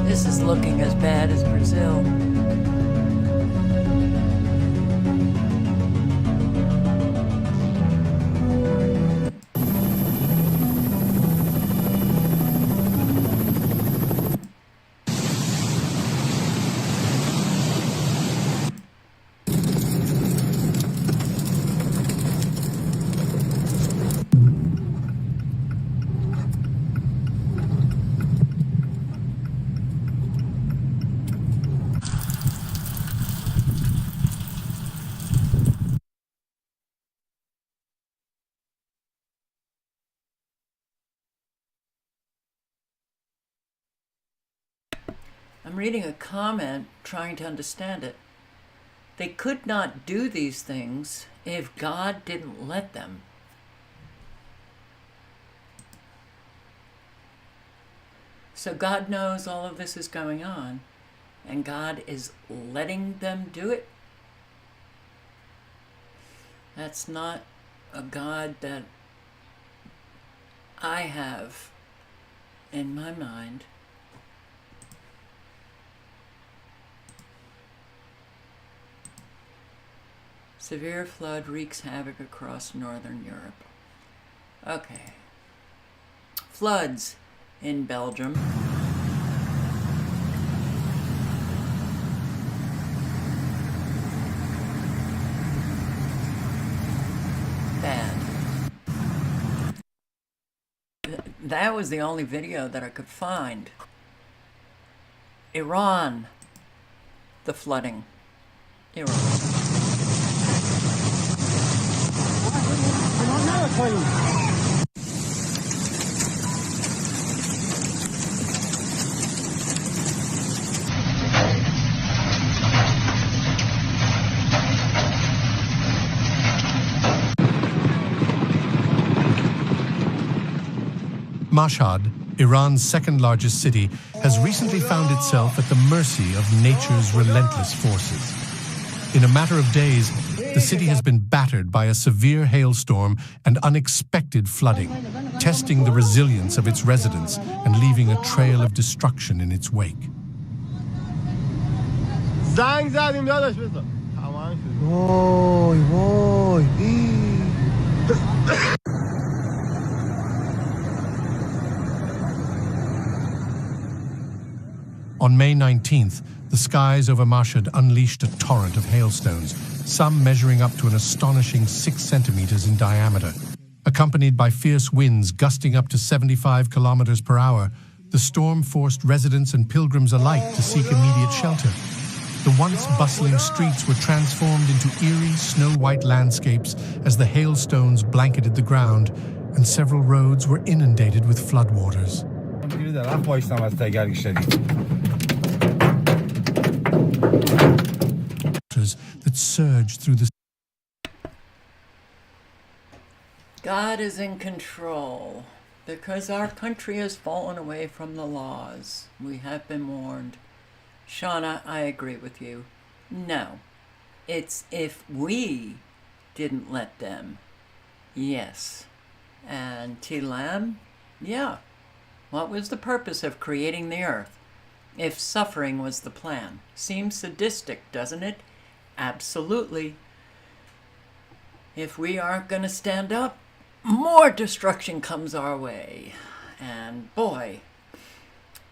This is looking as bad as Brazil. I'm reading a comment trying to understand it. They could not do these things if God didn't let them. So God knows all of this is going on, and God is letting them do it. That's not a God that I have in my mind. Severe flood wreaks havoc across northern Europe. Okay. Floods in Belgium. Bad. That was the only video that I could find. Iran. The flooding. Iran. Mashhad, Iran's second largest city, has recently found itself at the mercy of nature's relentless forces. In a matter of days, the city has been battered by a severe hailstorm and unexpected flooding, testing the resilience of its residents and leaving a trail of destruction in its wake. زنگ زدیم داداش بذار تمام شد. وای وای. On May 19th, the skies over Mashhad unleashed a torrent of hailstones, some measuring up to an astonishing 6 centimeters in diameter. Accompanied by fierce winds gusting up to 75 kilometers per hour, the storm forced residents and pilgrims alike to seek immediate shelter. The once bustling streets were transformed into eerie, snow-white landscapes as the hailstones blanketed the ground, and several roads were inundated with floodwaters. That surged through the... God is in control because our country has fallen away from the laws. We have been warned. Shauna, I agree with you. No, it's if we didn't let them. Yes. And T-Lam, yeah. What was the purpose of creating the earth if suffering was the plan? Seems sadistic, doesn't it? Absolutely. If we aren't going to stand up, more destruction comes our way. And boy,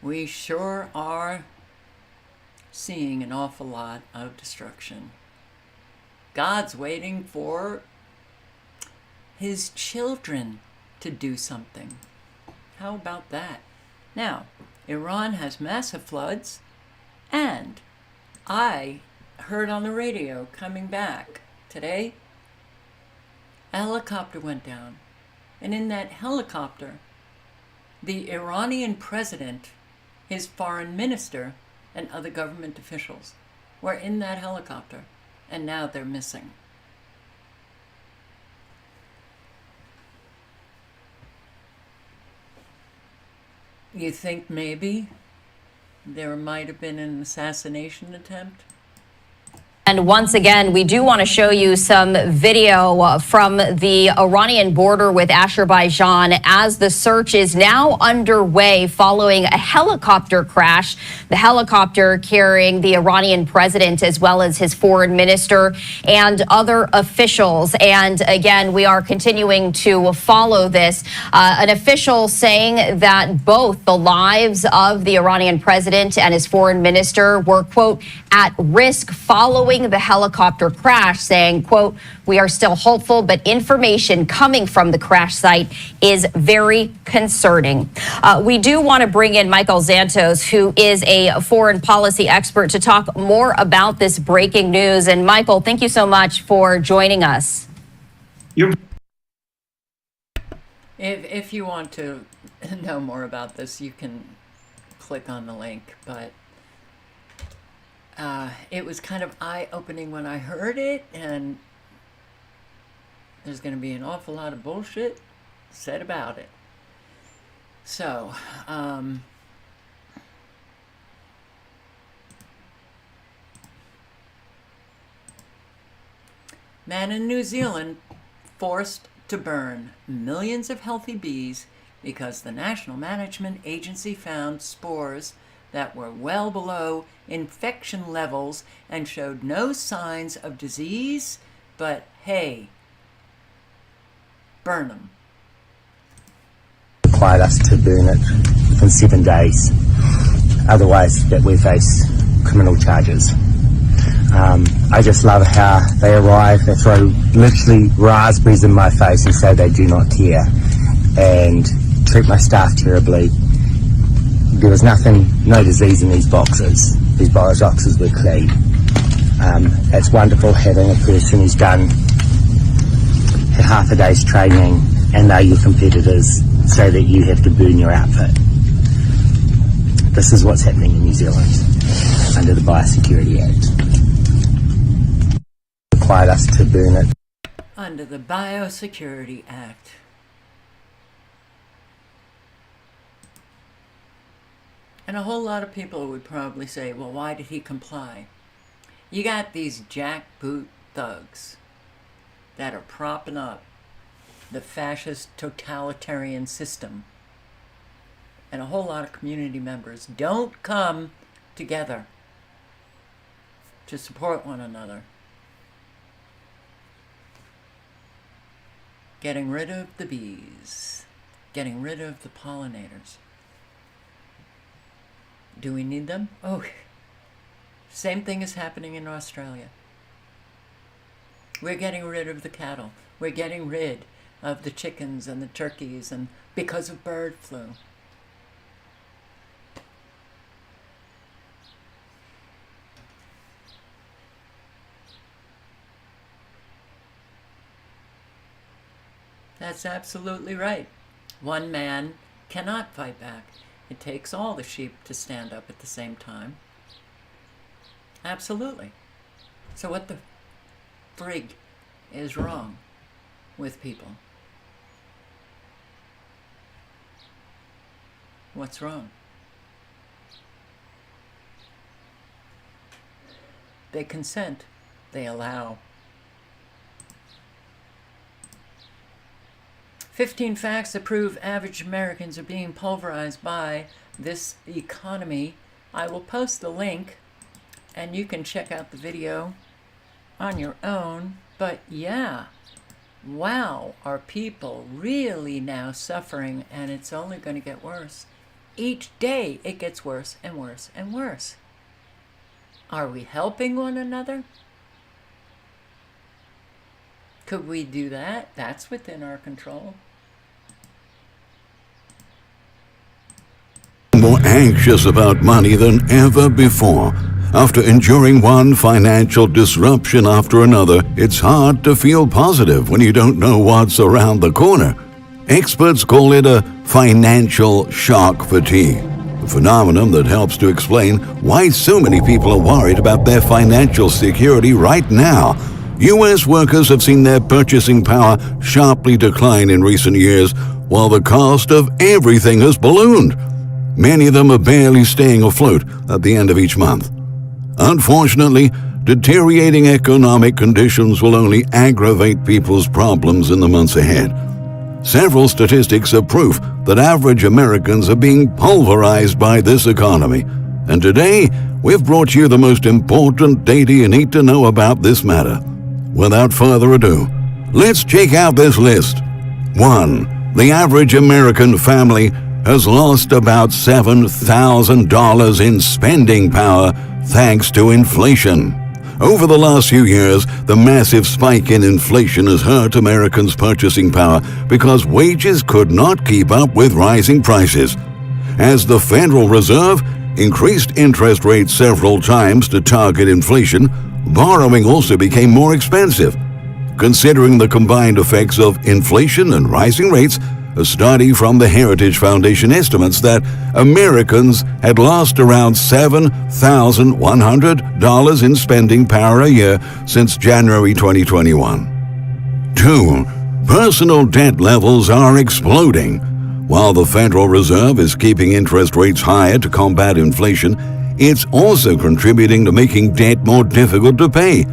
we sure are seeing an awful lot of destruction. God's waiting for his children to do something. How about that? Now, Iran has massive floods, and I heard on the radio coming back today, a helicopter went down. And in that helicopter, the Iranian president, his foreign minister, and other government officials were in that helicopter, and now they're missing. You think maybe there might have been an assassination attempt? And once again, we do want to show you some video from the Iranian border with Azerbaijan as the search is now underway following a helicopter crash. The helicopter carrying the Iranian president as well as his foreign minister and other officials. And again, we are continuing to follow this. An official saying that both the lives of the Iranian president and his foreign minister were, quote, at risk following the helicopter crash, saying, quote, we are still hopeful, but information coming from the crash site is very concerning. We do want to bring in Michael Zantos, who is a foreign policy expert, to talk more about this breaking news. And Michael, thank you so much for joining us. If you want to know more about this, you can click on the link, but it was kind of eye-opening when I heard it, and there's going to be an awful lot of bullshit said about it. So, man in New Zealand forced to burn millions of healthy bees because the National Management Agency found spores that were well below infection levels and showed no signs of disease, but hey, burn them. Required us to burn it within 7 days. Otherwise, that we face criminal charges. I just love how they arrive, they throw literally raspberries in my face and say they do not care, and treat my staff terribly. There was nothing, no disease in these boxes. These boxes were clean. It's wonderful having a person who's done half a day's training and they're your competitors so that you have to burn your outfit. This is what's happening in New Zealand under the Biosecurity Act. Required us to burn it. Under the Biosecurity Act. And a whole lot of people would probably say, well, why did he comply? You got these jackboot thugs that are propping up the fascist totalitarian system. And a whole lot of community members don't come together to support one another. Getting rid of the bees, getting rid of the pollinators. Do we need them? Oh, same thing is happening in Australia. We're getting rid of the cattle. We're getting rid of the chickens and the turkeys, and because of bird flu. That's absolutely right. One man cannot fight back. It takes all the sheep to stand up at the same time. Absolutely. So what the frig is wrong with people? What's wrong? They consent. They allow. 15 facts that prove average Americans are being pulverized by this economy. I will post the link and you can check out the video on your own. But yeah, wow, are people really now suffering, and it's only going to get worse. Each day it gets worse and worse and worse. Are we helping one another? Could we do that? That's within our control. More anxious about money than ever before. After enduring one financial disruption after another, it's hard to feel positive when you don't know what's around the corner. Experts call it a financial shock fatigue, a phenomenon that helps to explain why so many people are worried about their financial security right now. U.S. workers have seen their purchasing power sharply decline in recent years, while the cost of everything has ballooned. Many of them are barely staying afloat at the end of each month. Unfortunately, deteriorating economic conditions will only aggravate people's problems in the months ahead. Several statistics are proof that average Americans are being pulverized by this economy. And today, we've brought you the most important data you need to know about this matter. Without further ado, let's check out this list. 1. The average American family has lost about $7,000 in spending power thanks to inflation. Over the last few years, the massive spike in inflation has hurt Americans' purchasing power because wages could not keep up with rising prices. As the Federal Reserve increased interest rates several times to target inflation, borrowing also became more expensive. Considering the combined effects of inflation and rising rates, a study from the Heritage Foundation estimates that Americans had lost around $7,100 in spending power a year since January 2021. 2. Personal debt levels are exploding. While the Federal Reserve is keeping interest rates higher to combat inflation, it's also contributing to making debt more difficult to pay.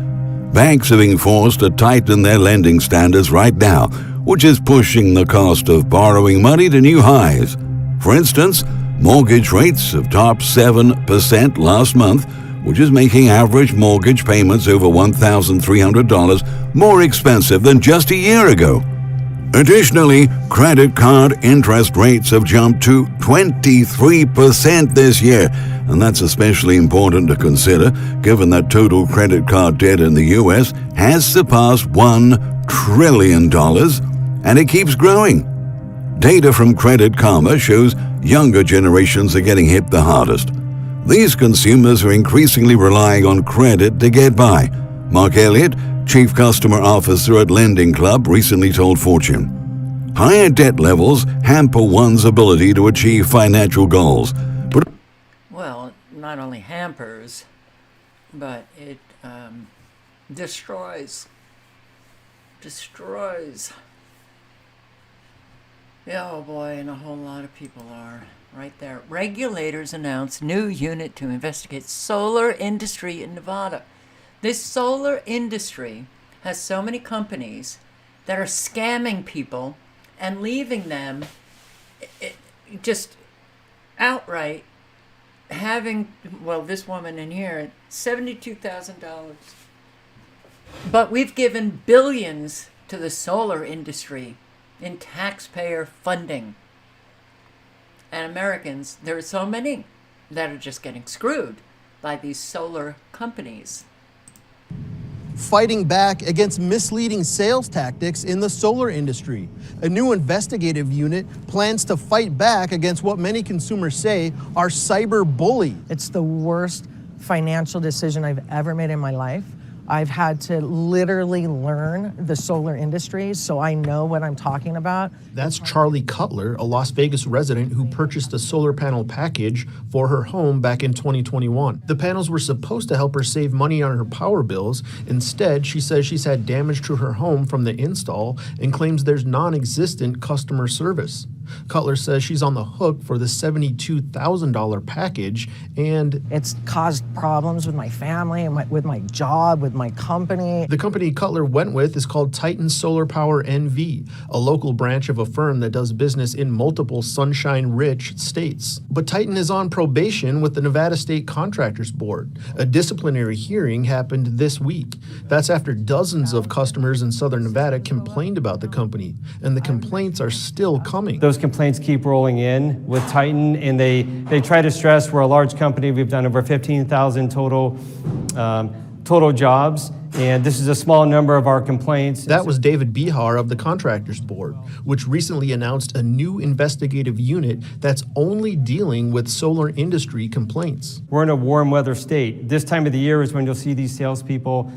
Banks are being forced to tighten their lending standards right now, which is pushing the cost of borrowing money to new highs. For instance, mortgage rates have topped 7% last month, which is making average mortgage payments over $1,300 more expensive than just a year ago. Additionally, credit card interest rates have jumped to 23% this year, and that's especially important to consider given that total credit card debt in the U.S. has surpassed $1 trillion, and it keeps growing. Data from Credit Karma shows younger generations are getting hit the hardest. These consumers are increasingly relying on credit to get by. Mark Elliott, Chief Customer Officer at Lending Club, recently told Fortune, "Higher debt levels hamper one's ability to achieve financial goals." Well, not only hampers, but it destroys. Yeah, oh boy, and a whole lot of people are right there. Regulators announced new unit to investigate solar industry in Nevada. This solar industry has so many companies that are scamming people and leaving them just outright having, well, this woman in here, $72,000. But we've given billions to the solar industry in taxpayer funding. And Americans, there are so many that are just getting screwed by these solar companies. Fighting back against misleading sales tactics in the solar industry. A new investigative unit plans to fight back against what many consumers say are cyber bully. It's the worst financial decision I've ever made in my life. I've had to literally learn the solar industry, so I know what I'm talking about. That's Charlie Cutler, a Las Vegas resident who purchased a solar panel package for her home back in 2021. The panels were supposed to help her save money on her power bills. Instead, she says she's had damage to her home from the install and claims there's non-existent customer service. Cutler says she's on the hook for the $72,000 package, and it's caused problems with my family and with my job, with my company. The company Cutler went with is called Titan Solar Power NV, a local branch of a firm that does business in multiple sunshine-rich states. But Titan is on probation with the Nevada State Contractors Board. A disciplinary hearing happened this week. That's after dozens of customers in Southern Nevada complained about the company, and the complaints are still coming. Those complaints keep rolling in with Titan, and they try to stress we're a large company. We've done over 15,000 total jobs, and this is a small number of our complaints. That was David Bihar of the Contractors Board, which recently announced a new investigative unit that's only dealing with solar industry complaints. We're in a warm weather state. This time of the year is when you'll see these salespeople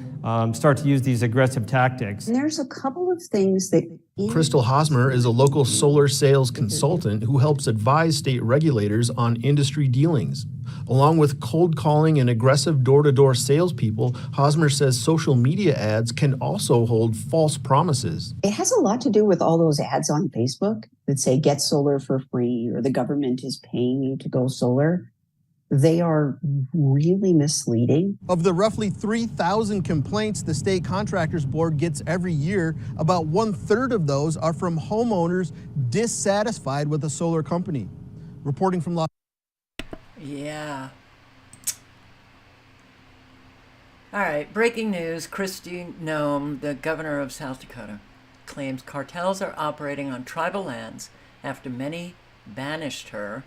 start to use these aggressive tactics. And there's a couple of things that... Crystal Hosmer is a local solar sales consultant who helps advise state regulators on industry dealings. Along with cold calling and aggressive door-to-door salespeople, Hosmer says social media ads can also hold false promises. It has a lot to do with all those ads on Facebook that say get solar for free or the government is paying you to go solar. They are really misleading. Of the roughly 3,000 complaints the State Contractors Board gets every year, about 1/3 of those are from homeowners dissatisfied with a solar company. Reporting from Los Yeah. All right, breaking news. Kristi Noem, the governor of South Dakota, claims cartels are operating on tribal lands after many banished her.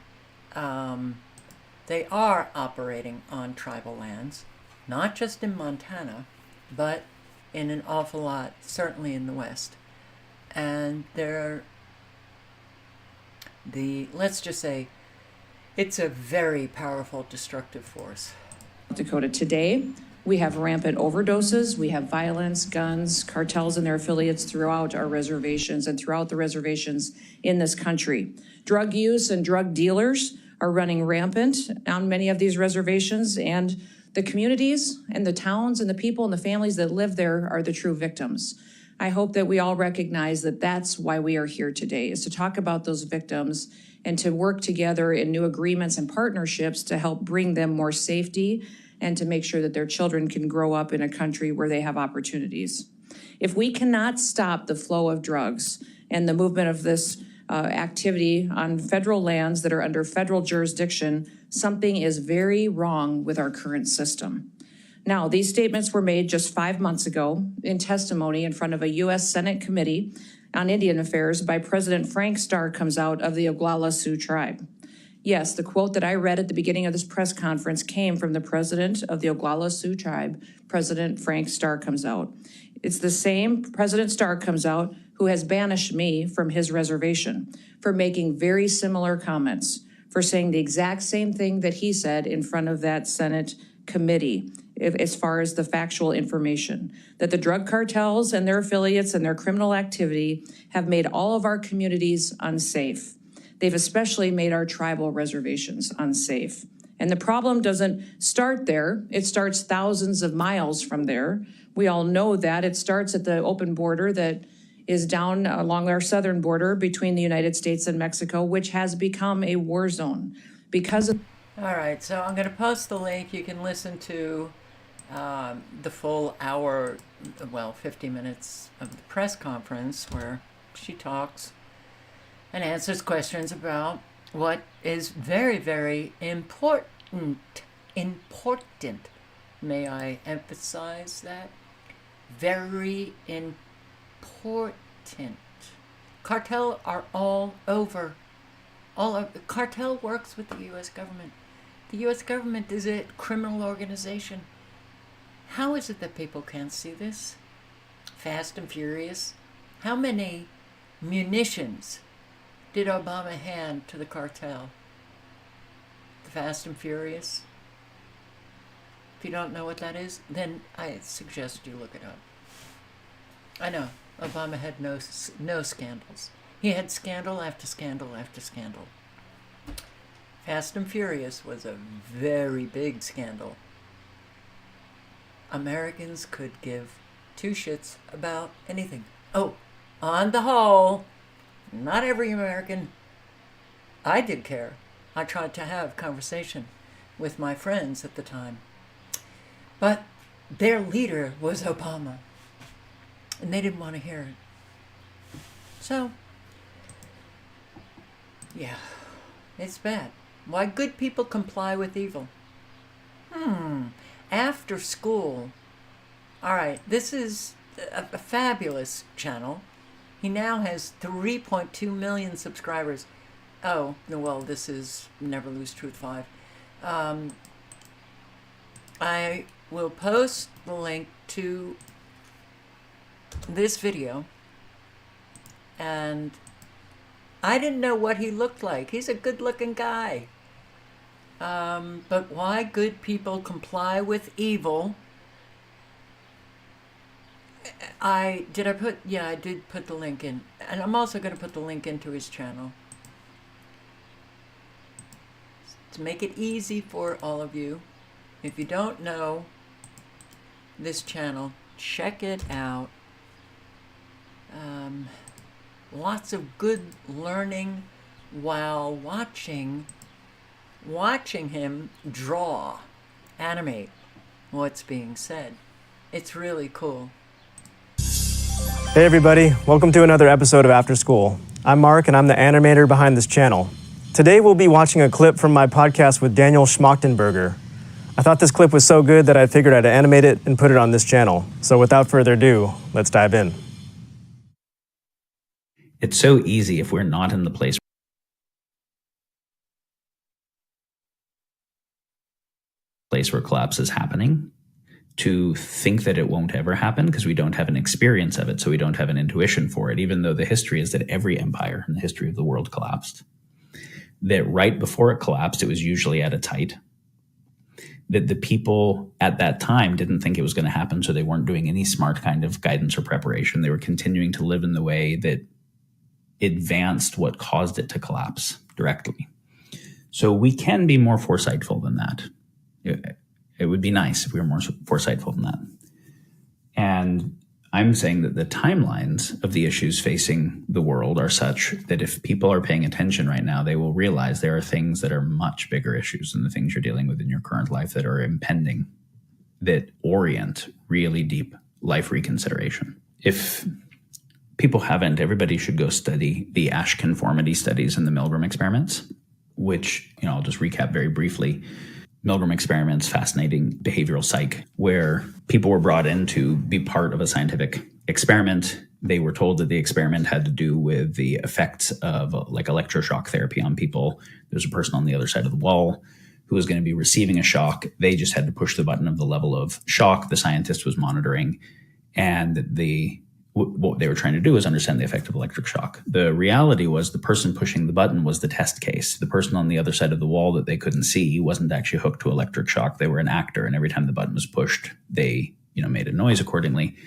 They are operating on tribal lands, not just in Montana, but in an awful lot, certainly in the West. And let's just say, it's a very powerful destructive force. Dakota today, we have rampant overdoses, we have violence, guns, cartels and their affiliates throughout our reservations and throughout the reservations in this country. Drug use and drug dealers are running rampant on many of these reservations, and the communities and the towns and the people and the families that live there are the true victims. I hope that we all recognize that that's why we are here today, is to talk about those victims and to work together in new agreements and partnerships to help bring them more safety and to make sure that their children can grow up in a country where they have opportunities. If we cannot stop the flow of drugs and the movement of this activity on federal lands that are under federal jurisdiction, something is very wrong with our current system. Now, these statements were made just 5 months ago in testimony in front of a U.S. Senate committee on Indian Affairs by President Frank Starr comes out of the Oglala Sioux tribe. Yes, the quote that I read at the beginning of this press conference came from the president of the Oglala Sioux tribe, President Frank Starr comes out. It's the same President Starr comes out who has banished me from his reservation for making very similar comments, for saying the exact same thing that he said in front of that Senate committee, as far as the factual information, that the drug cartels and their affiliates and their criminal activity have made all of our communities unsafe. They've especially made our tribal reservations unsafe. And the problem doesn't start there. It starts thousands of miles from there. We all know that. It starts at the open border that is down along our southern border between the United States and Mexico, which has become a war zone because of... All right, so I'm going to post the link. You can listen to the full hour 50 minutes of the press conference where she talks and answers questions about what is very, very important. May I emphasize that? Very important. Cartel are all over. Cartel works with the U.S. government. The U.S. government is a criminal organization. How is it that people can't see this? Fast and Furious. How many munitions did Obama hand to the cartel? The Fast and Furious? If you don't know what that is, then I suggest you look it up. I know, Obama had no scandals. He had scandal after scandal after scandal. Fast and Furious was a very big scandal. Americans could give two shits about anything. Oh, on the whole, not every American. I did care. I tried to have conversation with my friends at the time. But their leader was Obama. And they didn't want to hear it. So, yeah, it's bad. Why good people comply with evil. After school. All right, this is a fabulous channel. He now has 3.2 million subscribers. Oh, well, this is Never Lose Truth 5. I will post the link to this video. And I didn't know what he looked like. He's a good-looking guy. But why good people comply with evil? I did put the link in. And I'm also going to put the link into his channel. To make it easy for all of you. If you don't know this channel, check it out. Lots of good learning while watching him draw, animate what's being said. It's really cool. Hey everybody, welcome to another episode of After School. I'm Mark and I'm the animator behind this channel. Today we'll be watching a clip from my podcast with Daniel Schmachtenberger. I thought this clip was so good that I figured I'd animate it and put it on this channel. So without further ado, let's dive in. It's so easy if we're not in the place where collapse is happening to think that it won't ever happen because we don't have an experience of it, so we don't have an intuition for it, even though the history is that every empire in the history of the world collapsed. That right before it collapsed, it was usually at its height. That the people at that time didn't think it was going to happen, so they weren't doing any smart kind of guidance or preparation. They were continuing to live in the way that advanced what caused it to collapse directly. So we can be more foresightful than that. It would be nice if we were more foresightful than that. And I'm saying that the timelines of the issues facing the world are such that if people are paying attention right now, they will realize there are things that are much bigger issues than the things you're dealing with in your current life that are impending, that orient really deep life reconsideration. If people haven't, everybody should go study the Asch conformity studies and the Milgram experiments, which, I'll just recap very briefly. Milgram experiments, fascinating behavioral psych, where people were brought in to be part of a scientific experiment. They were told that the experiment had to do with the effects of like electroshock therapy on people. There's a person on the other side of the wall who was going to be receiving a shock. They just had to push the button of the level of shock. The scientist was monitoring, and what they were trying to do was understand the effect of electric shock. The reality was the person pushing the button was the test case. The person on the other side of the wall that they couldn't see wasn't actually hooked to electric shock. They were an actor, and every time the button was pushed, they made a noise accordingly.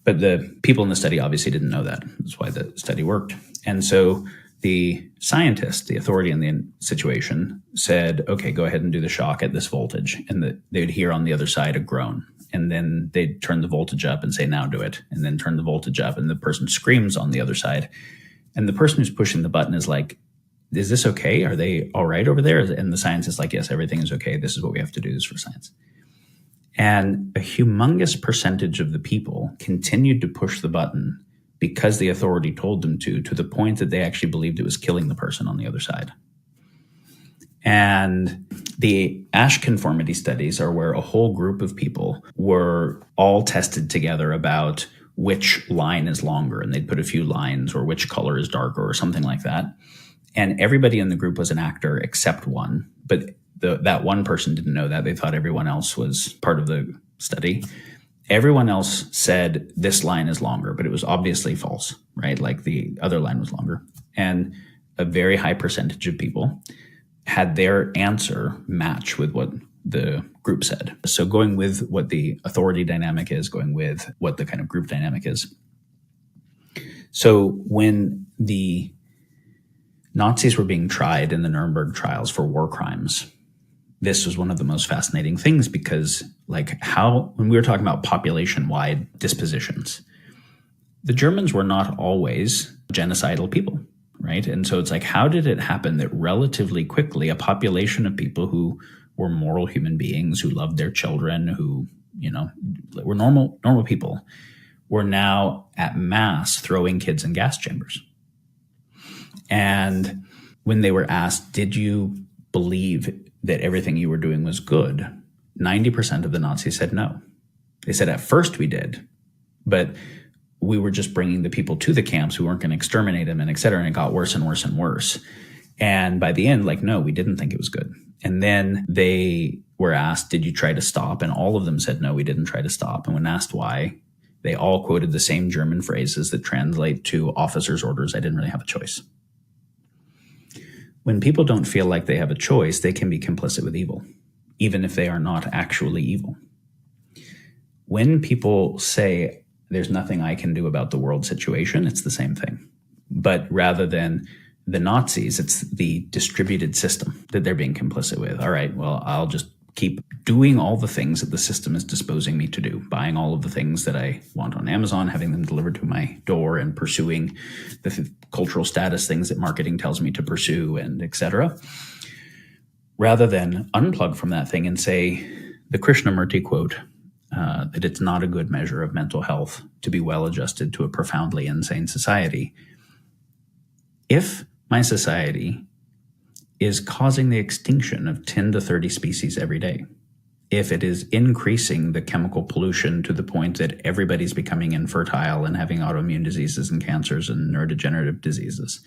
But the people in the study obviously didn't know that. That's why the study worked. And so the scientist, the authority in the situation, said, okay, go ahead and do the shock at this voltage. And they would hear on the other side a groan. And then they'd turn the voltage up and say, now do it. And then turn the voltage up, and the person screams on the other side. And the person who's pushing the button is like, is this okay? Are they all right over there? And the scientist is like, yes, everything is okay. This is what we have to do. This is for science. And a humongous percentage of the people continued to push the button because the authority told them to the point that they actually believed it was killing the person on the other side. And the Asch conformity studies are where a whole group of people were all tested together about which line is longer, and they'd put a few lines, or which color is darker, or something like that. And everybody in the group was an actor except one, but that one person didn't know that. They thought everyone else was part of the study. Everyone else said this line is longer, but it was obviously false, right? Like the other line was longer. And a very high percentage of people had their answer match with what the group said. So going with what the authority dynamic is, going with what the kind of group dynamic is. So when the Nazis were being tried in the Nuremberg trials for war crimes, this was one of the most fascinating things, because when we were talking about population-wide dispositions, the Germans were not always genocidal people, right? And so it's like, how did it happen that relatively quickly a population of people who were moral human beings, who loved their children, who, were normal people, were now at mass throwing kids in gas chambers? And when they were asked, did you believe that everything you were doing was good, 90% of the Nazis said no. They said, at first we did, but we were just bringing the people to the camps. We weren't going to exterminate them, and et cetera. And it got worse and worse and worse. And by the end, no, we didn't think it was good. And then they were asked, did you try to stop? And all of them said, no, we didn't try to stop. And when asked why, they all quoted the same German phrases that translate to officers' orders. I didn't really have a choice. When people don't feel like they have a choice, they can be complicit with evil, even if they are not actually evil. When people say, there's nothing I can do about the world situation, it's the same thing. But rather than the Nazis, it's the distributed system that they're being complicit with. All right, well, I'll just keep doing all the things that the system is disposing me to do, buying all of the things that I want on Amazon, having them delivered to my door, and pursuing the cultural status things that marketing tells me to pursue, and et cetera, rather than unplug from that thing and say the Krishnamurti quote, that it's not a good measure of mental health to be well adjusted to a profoundly insane society. If my society is causing the extinction of 10 to 30 species every day, if it is increasing the chemical pollution to the point that everybody's becoming infertile and having autoimmune diseases and cancers and neurodegenerative diseases,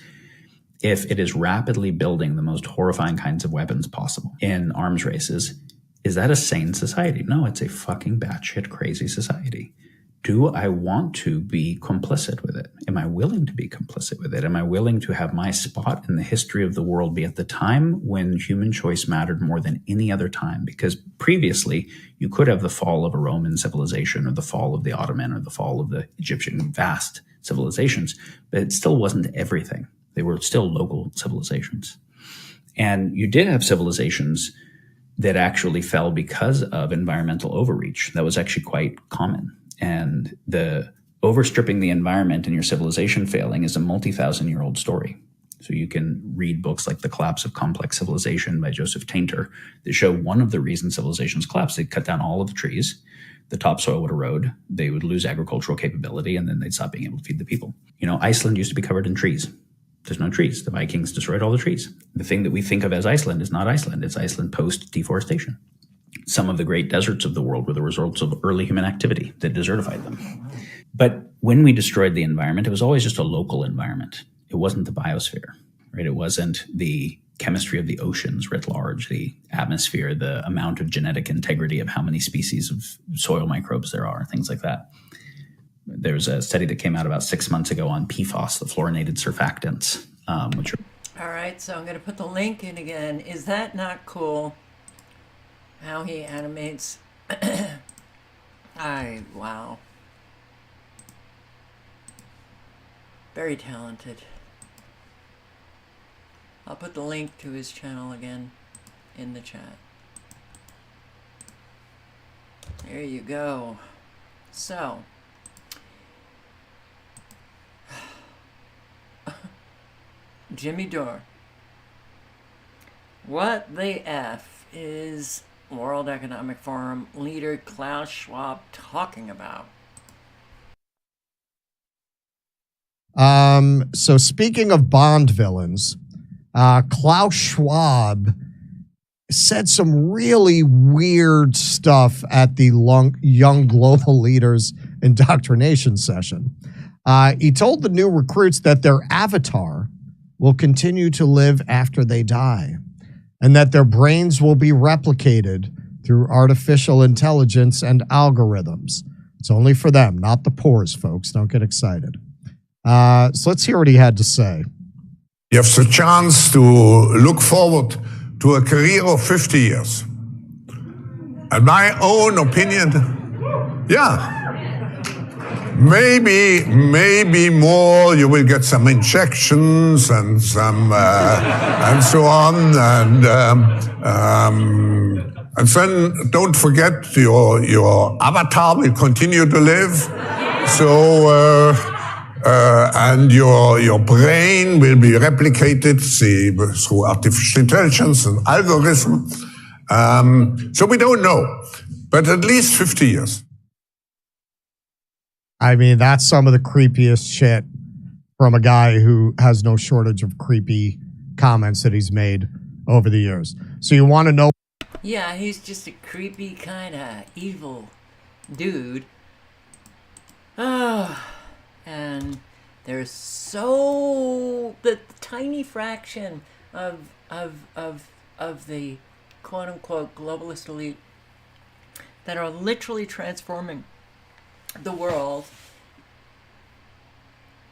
if it is rapidly building the most horrifying kinds of weapons possible in arms races, is that a sane society? No, it's a fucking batshit crazy society. Do I want to be complicit with it? Am I willing to be complicit with it? Am I willing to have my spot in the history of the world be at the time when human choice mattered more than any other time? Because previously, you could have the fall of a Roman civilization, or the fall of the Ottoman, or the fall of the Egyptian vast civilizations, but it still wasn't everything. They were still local civilizations. And you did have civilizations that actually fell because of environmental overreach. That was actually quite common. And the overstripping the environment and your civilization failing is a multi-thousand-year-old story. So you can read books like The Collapse of Complex Civilization by Joseph Tainter that show one of the reasons civilizations collapsed. They'd cut down all of the trees, the topsoil would erode, they would lose agricultural capability, and then they'd stop being able to feed the people. Iceland used to be covered in trees. There's no trees. The Vikings destroyed all the trees. The thing that we think of as Iceland is not Iceland. It's Iceland post-deforestation. Some of the great deserts of the world were the results of early human activity that desertified them. But when we destroyed the environment, it was always just a local environment. It wasn't the biosphere, right? It wasn't the chemistry of the oceans writ large, the atmosphere, the amount of genetic integrity of how many species of soil microbes there are, things like that. There's a study that came out about 6 months ago on PFAS, the fluorinated surfactants, which are... All right, so I'm going to put the link in again. Is that not cool? How he animates. Wow. Very talented. I'll put the link to his channel again in the chat. There you go. So. Jimmy Dore. What the F is World Economic Forum leader Klaus Schwab talking about? So speaking of Bond villains, Klaus Schwab said some really weird stuff at the Young Global Leaders indoctrination session. He told the new recruits that their avatar will continue to live after they die, and that their brains will be replicated through artificial intelligence and algorithms. It's only for them, not the pores, folks. Don't get excited. So let's hear what he had to say. You have the chance to look forward to a career of 50 years. And my own opinion, maybe more. You will get some injections and some and so on, and then don't forget your avatar will continue to live. So. And your brain will be replicated through artificial intelligence and algorithm. So we don't know, but at least 50 years. I mean, that's some of the creepiest shit from a guy who has no shortage of creepy comments that he's made over the years. So you want to know? Yeah, he's just a creepy kind of evil dude. Oh. And there's the tiny fraction of the quote unquote globalist elite that are literally transforming the world,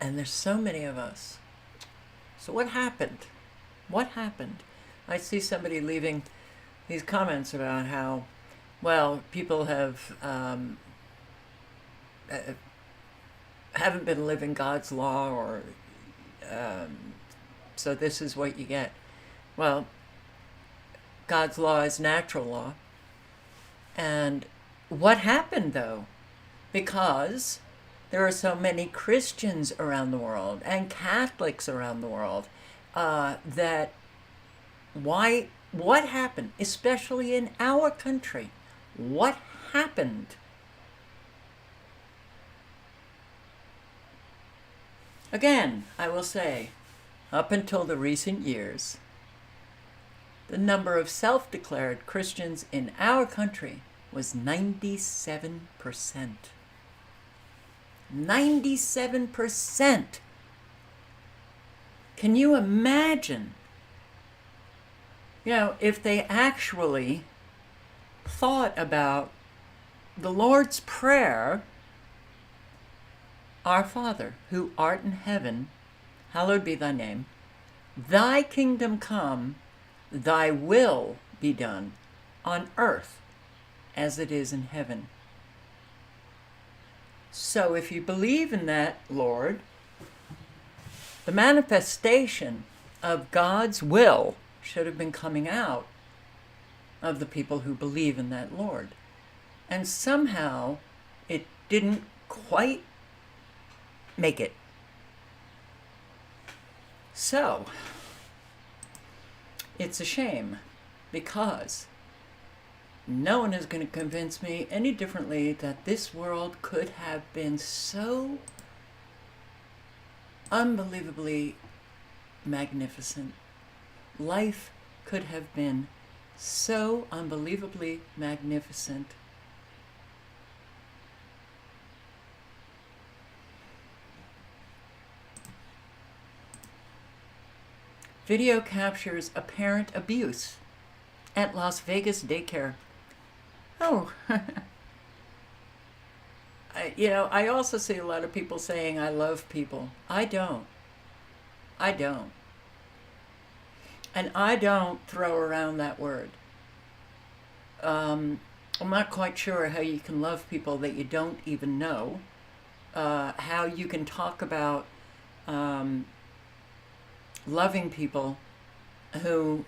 and there's so many of us. So what happened? I see somebody leaving these comments about how, well, people haven't been living God's law, or so this is what you get. Well, God's law is natural law. And what happened, though? Because there are so many Christians around the world and Catholics around the world what happened, especially in our country? What happened? Again, I will say, up until the recent years, the number of self-declared Christians in our country was 97%. 97%! Can you imagine, if they actually thought about the Lord's Prayer, Our Father, who art in heaven, hallowed be thy name. Thy kingdom come, thy will be done on earth as it is in heaven. So if you believe in that, Lord, the manifestation of God's will should have been coming out of the people who believe in that Lord. And somehow it didn't quite make it. So, it's a shame, because no one is going to convince me any differently that this world could have been so unbelievably magnificent. Life could have been so unbelievably magnificent. Video captures apparent abuse at Las Vegas daycare. Oh, I also see a lot of people saying, I love people. I don't. And I don't throw around that word. I'm not quite sure how you can love people that you don't even know. How you can talk about loving people who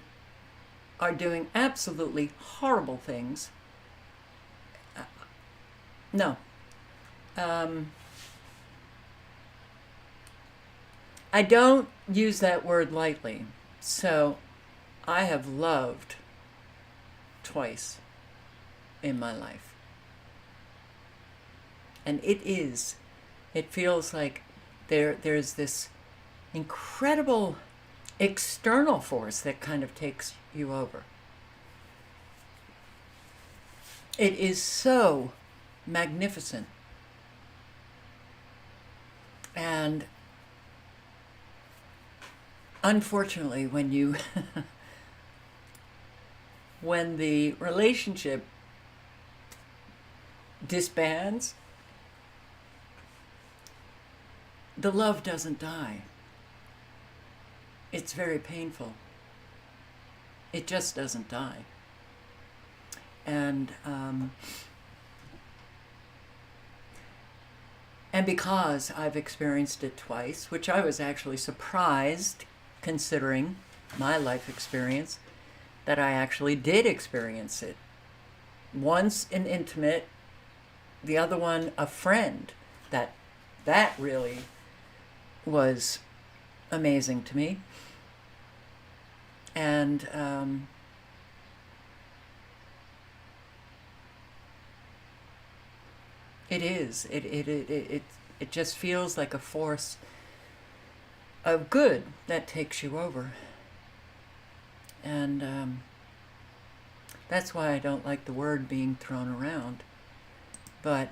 are doing absolutely horrible things. No. I don't use that word lightly. So I have loved twice. in my life. And it feels like there's this incredible external force that kind of takes you over. It is so magnificent. And unfortunately, when the relationship disbands, the love doesn't die. It's very painful. It just doesn't die. And because I've experienced it twice, which I was actually surprised, considering my life experience, that I actually did experience it. Once an intimate, the other one a friend. That really was amazing to me. And it just feels like a force of good that takes you over. And that's why I don't like the word being thrown around. But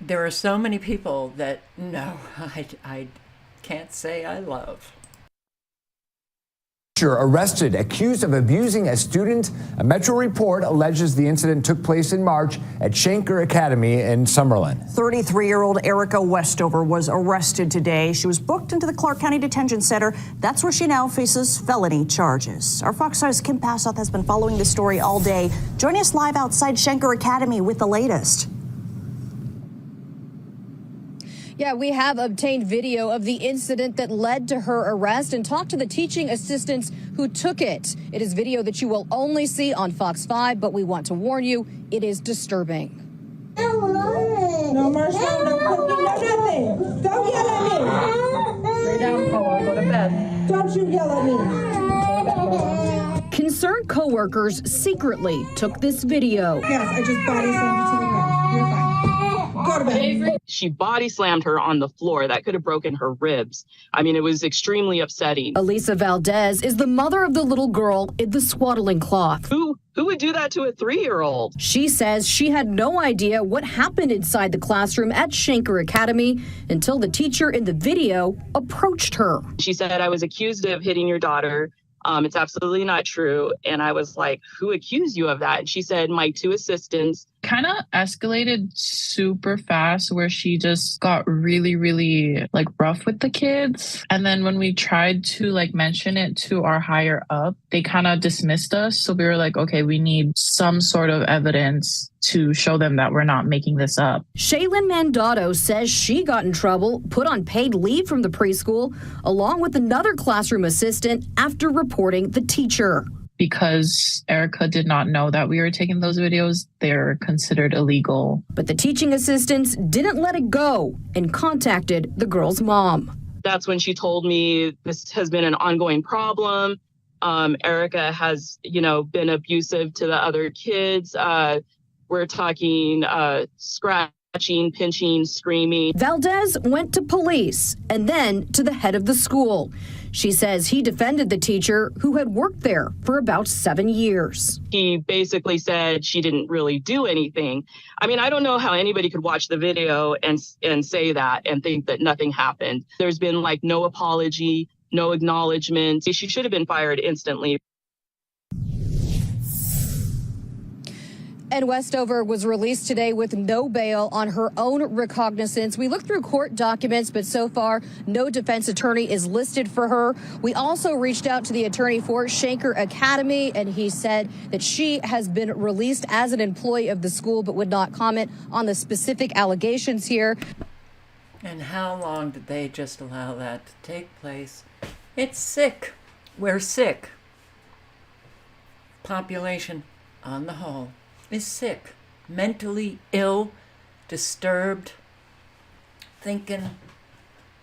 there are so many people that, no, I can't say I love. Arrested, accused of abusing a student. A Metro report alleges the incident took place in March at Schenker Academy in Summerlin. 33-year-old Erica Westover was arrested today. She was booked into the Clark County Detention Center. That's where she now faces felony charges. Our Fox 5's Kim Passoff has been following this story all day. Join us live outside Schenker Academy with the latest. Yeah, we have obtained video of the incident that led to her arrest and talked to the teaching assistants who took it. It is video that you will only see on Fox 5, but we want to warn you, it is disturbing. No more sound, no cooking, no nothing. Don't yell at me. Lay down, Paula, go to bed. Don't you yell at me. Concerned coworkers secretly took this video. Yes, I just body slammed you to the ground. You're fine. Go to bed. She body slammed her on the floor. That could have broken her ribs. I mean, it was extremely upsetting. Elisa Valdez is the mother of the little girl in the swaddling cloth. Who would do that to a 3-year-old? She says she had no idea what happened inside the classroom at Schenker Academy until the teacher in the video approached her. She said, I was accused of hitting your daughter. It's absolutely not true. And I was like, who accused you of that? And she said, my 2 assistants. Kind of escalated super fast where she just got really, really like rough with the kids. And then when we tried to like mention it to our higher up, they kind of dismissed us. So we were like, okay, we need some sort of evidence to show them that we're not making this up. Shaylin Mandato says she got in trouble, put on paid leave from the preschool, along with another classroom assistant after reporting the teacher. Because Erica did not know that we were taking those videos, they're considered illegal. But the teaching assistants didn't let it go and contacted the girl's mom. That's when she told me this has been an ongoing problem. Erica has, been abusive to the other kids. We're talking scratching, pinching, screaming. Valdez went to police and then to the head of the school. She says he defended the teacher who had worked there for about 7 years. He basically said she didn't really do anything. I mean, I don't know how anybody could watch the video and say that and think that nothing happened. There's been like no apology, no acknowledgement. She should have been fired instantly. And Westover was released today with no bail on her own recognizance. We looked through court documents, but so far, no defense attorney is listed for her. We also reached out to the attorney for Schenker Academy, and he said that she has been released as an employee of the school, but would not comment on the specific allegations here. And how long did they just allow that to take place? It's sick. We're sick. Population on the whole is sick, mentally ill, disturbed, thinking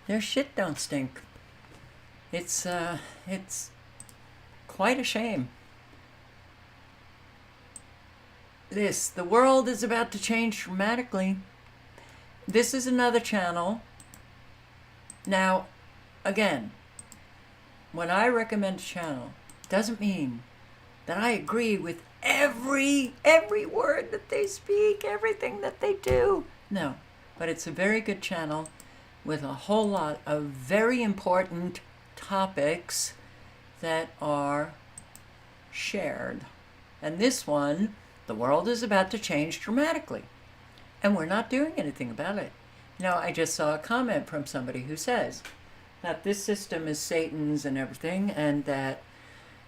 their shit don't stink. It's quite a shame. The world is about to change dramatically. This is another channel. Now, again, when I recommend a channel, doesn't mean that I agree with every word that they speak, everything that they do. No, but it's a very good channel with a whole lot of very important topics that are shared. And this one, the world is about to change dramatically, and we're not doing anything about it. I just saw a comment from somebody who says that this system is Satan's and everything, and that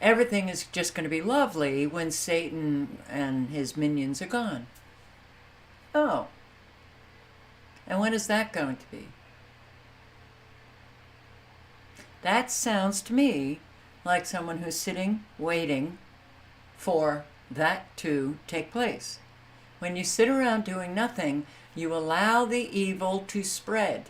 everything is just going to be lovely when Satan and his minions are gone. Oh. And when is that going to be? That sounds to me like someone who's sitting, waiting for that to take place. When you sit around doing nothing, you allow the evil to spread.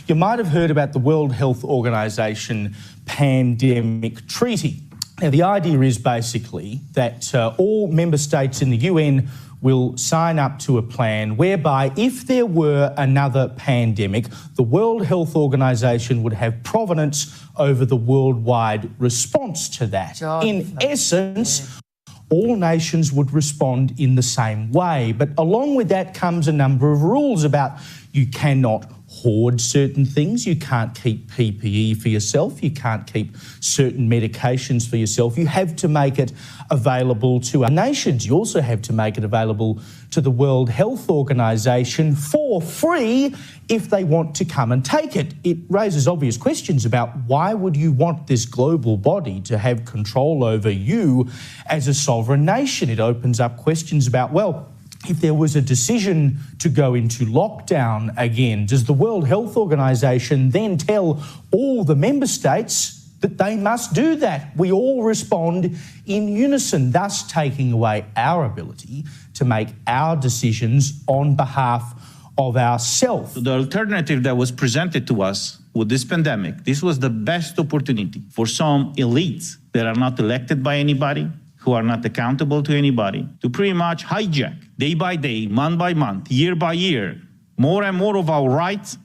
You might have heard about the World Health Organization pandemic treaty. Now, the idea is basically that all member states in the UN will sign up to a plan whereby if there were another pandemic, the World Health Organization would have provenance over the worldwide response to that. In essence, all nations would respond in the same way. But along with that comes a number of rules about you cannot hoard certain things, you can't keep PPE for yourself, you can't keep certain medications for yourself. You have to make it available to our nations. You also have to make it available to the World Health Organization for free if they want to come and take it. It raises obvious questions about why would you want this global body to have control over you as a sovereign nation? It opens up questions about, well, if there was a decision to go into lockdown again, does the World Health Organization then tell all the member states that they must do that? We all respond in unison, thus taking away our ability to make our decisions on behalf of ourselves. The alternative that was presented to us with this pandemic, this was the best opportunity for some elites that are not elected by anybody, who are not accountable to anybody, to pretty much hijack day by day, month by month, year by year, more and more of our rights,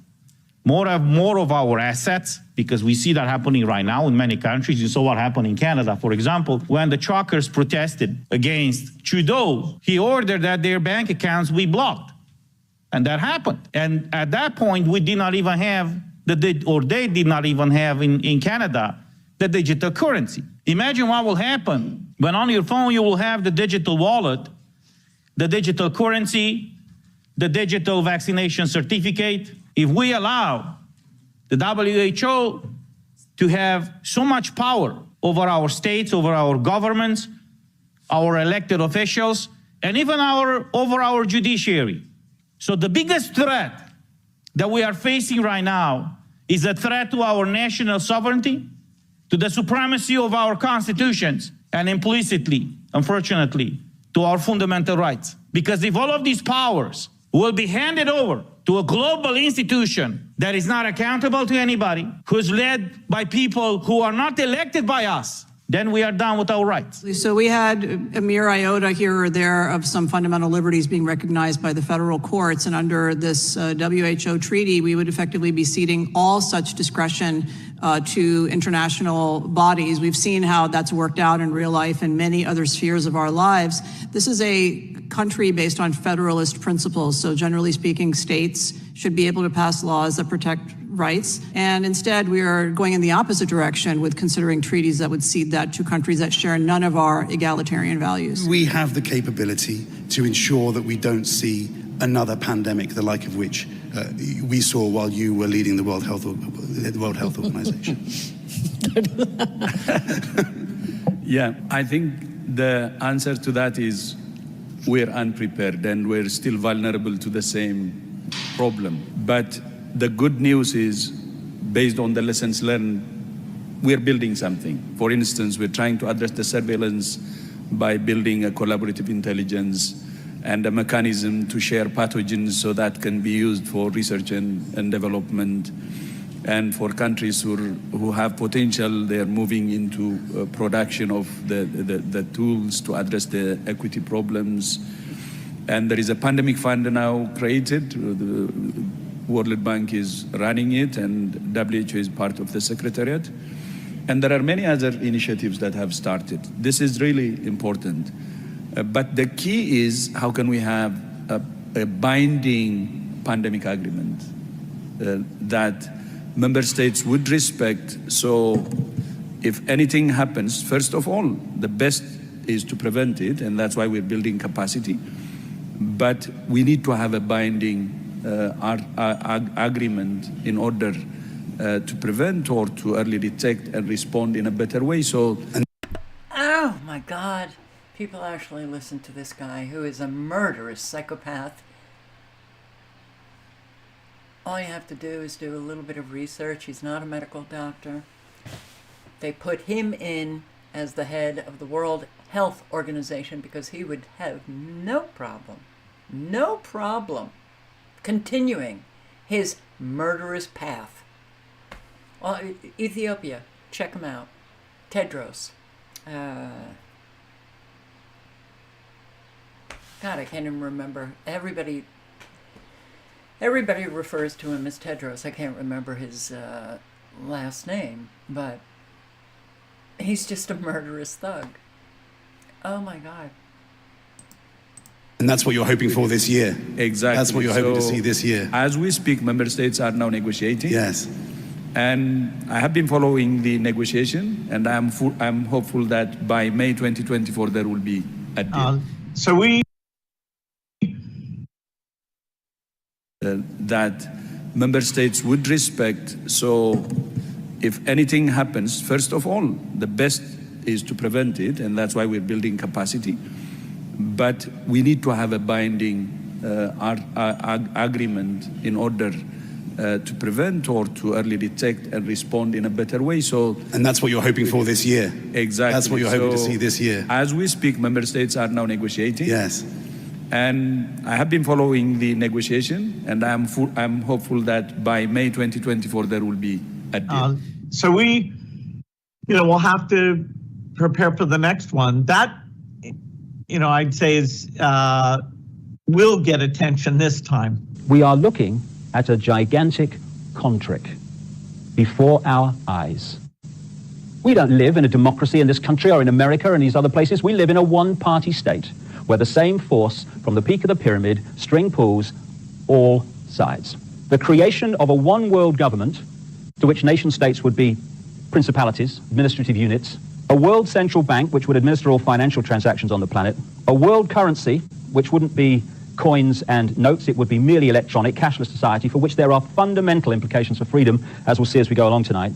more and more of our assets, because we see that happening right now in many countries. You saw what happened in Canada, for example, when the truckers protested against Trudeau. He ordered that their bank accounts be blocked. And that happened. And at that point, we did not even have, they did not even have in Canada, the digital currency. Imagine what will happen when on your phone you will have the digital wallet, the digital currency, the digital vaccination certificate. If we allow the WHO to have so much power over our states, over our governments, our elected officials, and even over our judiciary. So the biggest threat that we are facing right now is a threat to our national sovereignty, to the supremacy of our constitutions, and implicitly, unfortunately, to our fundamental rights. Because if all of these powers will be handed over to a global institution that is not accountable to anybody, who's led by people who are not elected by us, then we are done with our rights. So we had a mere iota here or there of some fundamental liberties being recognized by the federal courts, and under this WHO treaty, we would effectively be ceding all such discretion to international bodies. We've seen how that's worked out in real life in many other spheres of our lives. This is a country based on federalist principles. So generally speaking, states should be able to pass laws that protect rights. And instead, we are going in the opposite direction with considering treaties that would cede that to countries that share none of our egalitarian values. We have the capability to ensure that we don't see another pandemic, the like of which we saw while you were leading the World Health Organization. Yeah, I think the answer to that is we're unprepared and we're still vulnerable to the same problem. But the good news is, based on the lessons learned, we're building something. For instance, we're trying to address the surveillance by building a collaborative intelligence and a mechanism to share pathogens so that can be used for research and development. And for countries who have potential, they are moving into production of the tools to address the equity problems. And there is a pandemic fund now created. The World Bank is running it, and WHO is part of the secretariat. And there are many other initiatives that have started. This is really important. But the key is, how can we have a binding pandemic agreement that member states would respect? So if anything happens, first of all, the best is to prevent it, and that's why we're building capacity. But we need to have a binding agreement in order to prevent or to early detect and respond in a better way. Oh my God. People actually listen to this guy who is a murderous psychopath. All you have to do is do a little bit of research. He's not a medical doctor. They put him in as the head of the World Health Organization because he would have no problem continuing his murderous path. Well, Ethiopia, check him out. Tedros. God, I can't even remember. Everybody refers to him as Tedros. I can't remember his last name, but he's just a murderous thug. Oh my God. And that's what you're hoping for this year. Exactly. That's what you're hoping to see this year. As we speak, member states are now negotiating. Yes. And I have been following the negotiation, and I'm hopeful that by May 2024 there will be a deal. That member states would respect. So if anything happens, first of all, the best is to prevent it, and that's why we're building capacity. But we need to have a binding agreement in order to prevent or to early detect and respond in a better way. And that's what you're hoping for this year. Exactly. That's what you're hoping to see this year. As we speak, member states are now negotiating. Yes. And I have been following the negotiation, and I'm hopeful that by May 2024 there will be a deal. So we, we'll have to prepare for the next one. That, I'd say is will get attention this time. We are looking at a gigantic con trick before our eyes. We don't live in a democracy in this country or in America or in these other places. We live in a one-party state where the same force from the peak of the pyramid string pulls all sides. The creation of a one-world government to which nation-states would be principalities, administrative units, a world central bank which would administer all financial transactions on the planet, a world currency which wouldn't be coins and notes, it would be merely electronic, cashless society for which there are fundamental implications for freedom, as we'll see as we go along tonight.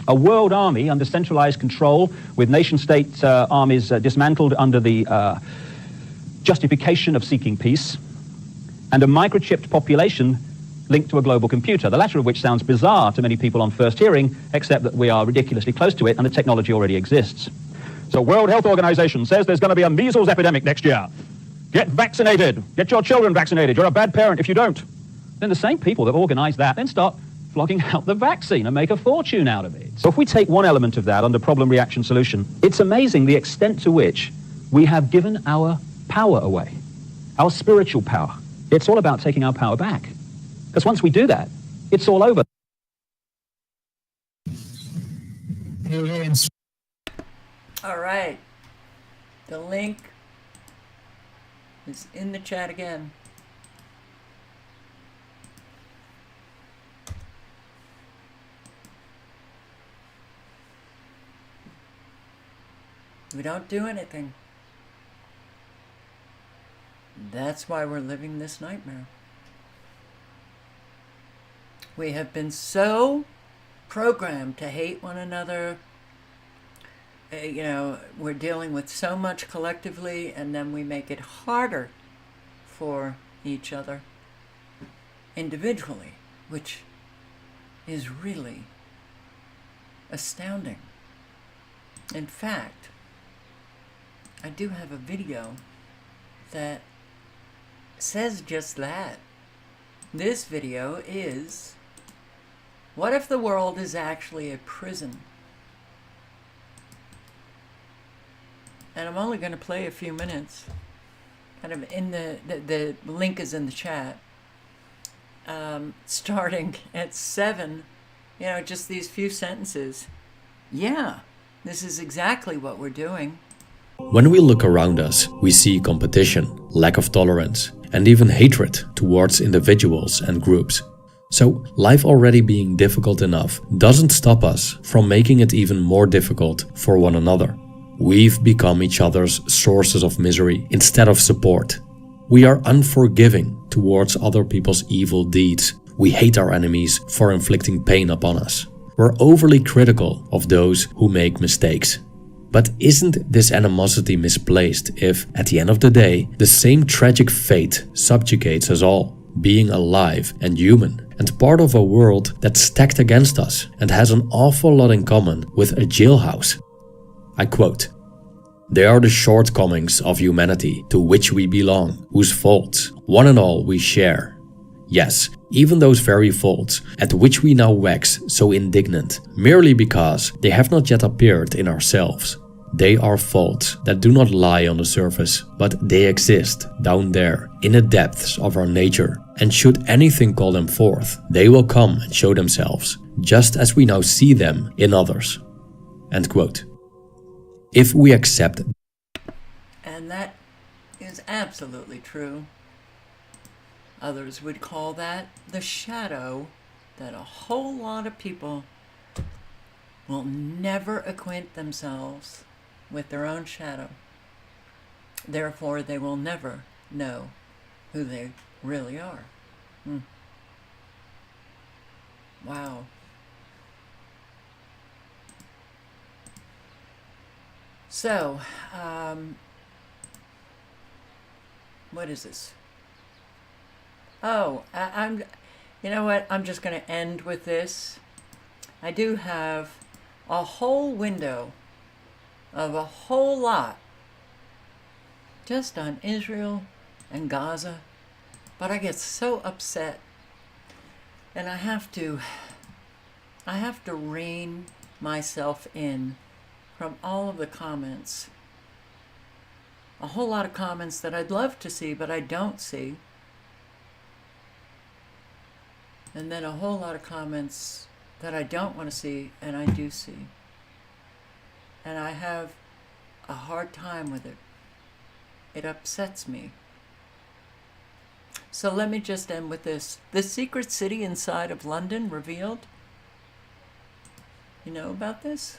A world army under centralized control with nation-state armies dismantled under the justification of seeking peace, and a microchipped population linked to a global computer, the latter of which sounds bizarre to many people on first hearing, except that we are ridiculously close to it and the technology already exists. So World Health Organization says there's going to be a measles epidemic next year. Get vaccinated. Get your children vaccinated. You're a bad parent if you don't. Then the same people that organize that then start flogging out the vaccine and make a fortune out of it. So if we take one element of that under problem, reaction, solution, it's amazing the extent to which we have given our power away, our spiritual power. It's all about taking our power back. Because once we do that, it's all over. All right. The link is in the chat again. We don't do anything. That's why we're living this nightmare. We have been so programmed to hate one another. We're dealing with so much collectively, and then we make it harder for each other individually, which is really astounding. In fact, I do have a video that says just that. This video is What if the world is actually a prison? And I'm only going to play a few minutes. Kind of in the link is in the chat. Starting at 7, you know, just these few sentences. Yeah, this is exactly what we're doing. When we look around us, we see competition, lack of tolerance, and even hatred towards individuals and groups. So, life already being difficult enough doesn't stop us from making it even more difficult for one another. We've become each other's sources of misery instead of support. We are unforgiving towards other people's evil deeds. We hate our enemies for inflicting pain upon us. We're overly critical of those who make mistakes. But isn't this animosity misplaced if, at the end of the day, the same tragic fate subjugates us all, being alive and human, and part of a world that's stacked against us and has an awful lot in common with a jailhouse? I quote, "They are the shortcomings of humanity to which we belong, whose faults, one and all, we share. Yes, even those very faults at which we now wax so indignant, merely because they have not yet appeared in ourselves. They are faults that do not lie on the surface, but they exist down there, in the depths of our nature, and should anything call them forth, they will come and show themselves, just as we now see them in others." End quote. If we accept, And that is absolutely true. Others would call that the shadow that a whole lot of people will never acquaint themselves with their own shadow. Therefore, they will never know who they really are. Wow. So, what is this? Oh, I'm, you know what? I'm just going to end with this. I do have a whole window of a whole lot just on Israel and Gaza, but I get so upset, and I have to rein myself in from all of the comments. A whole lot of comments that I'd love to see, but I don't see. And then a whole lot of comments that I don't want to see, and I do see. And I have a hard time with it. It upsets me. So let me just end with this. The secret city inside of London revealed. You know about this?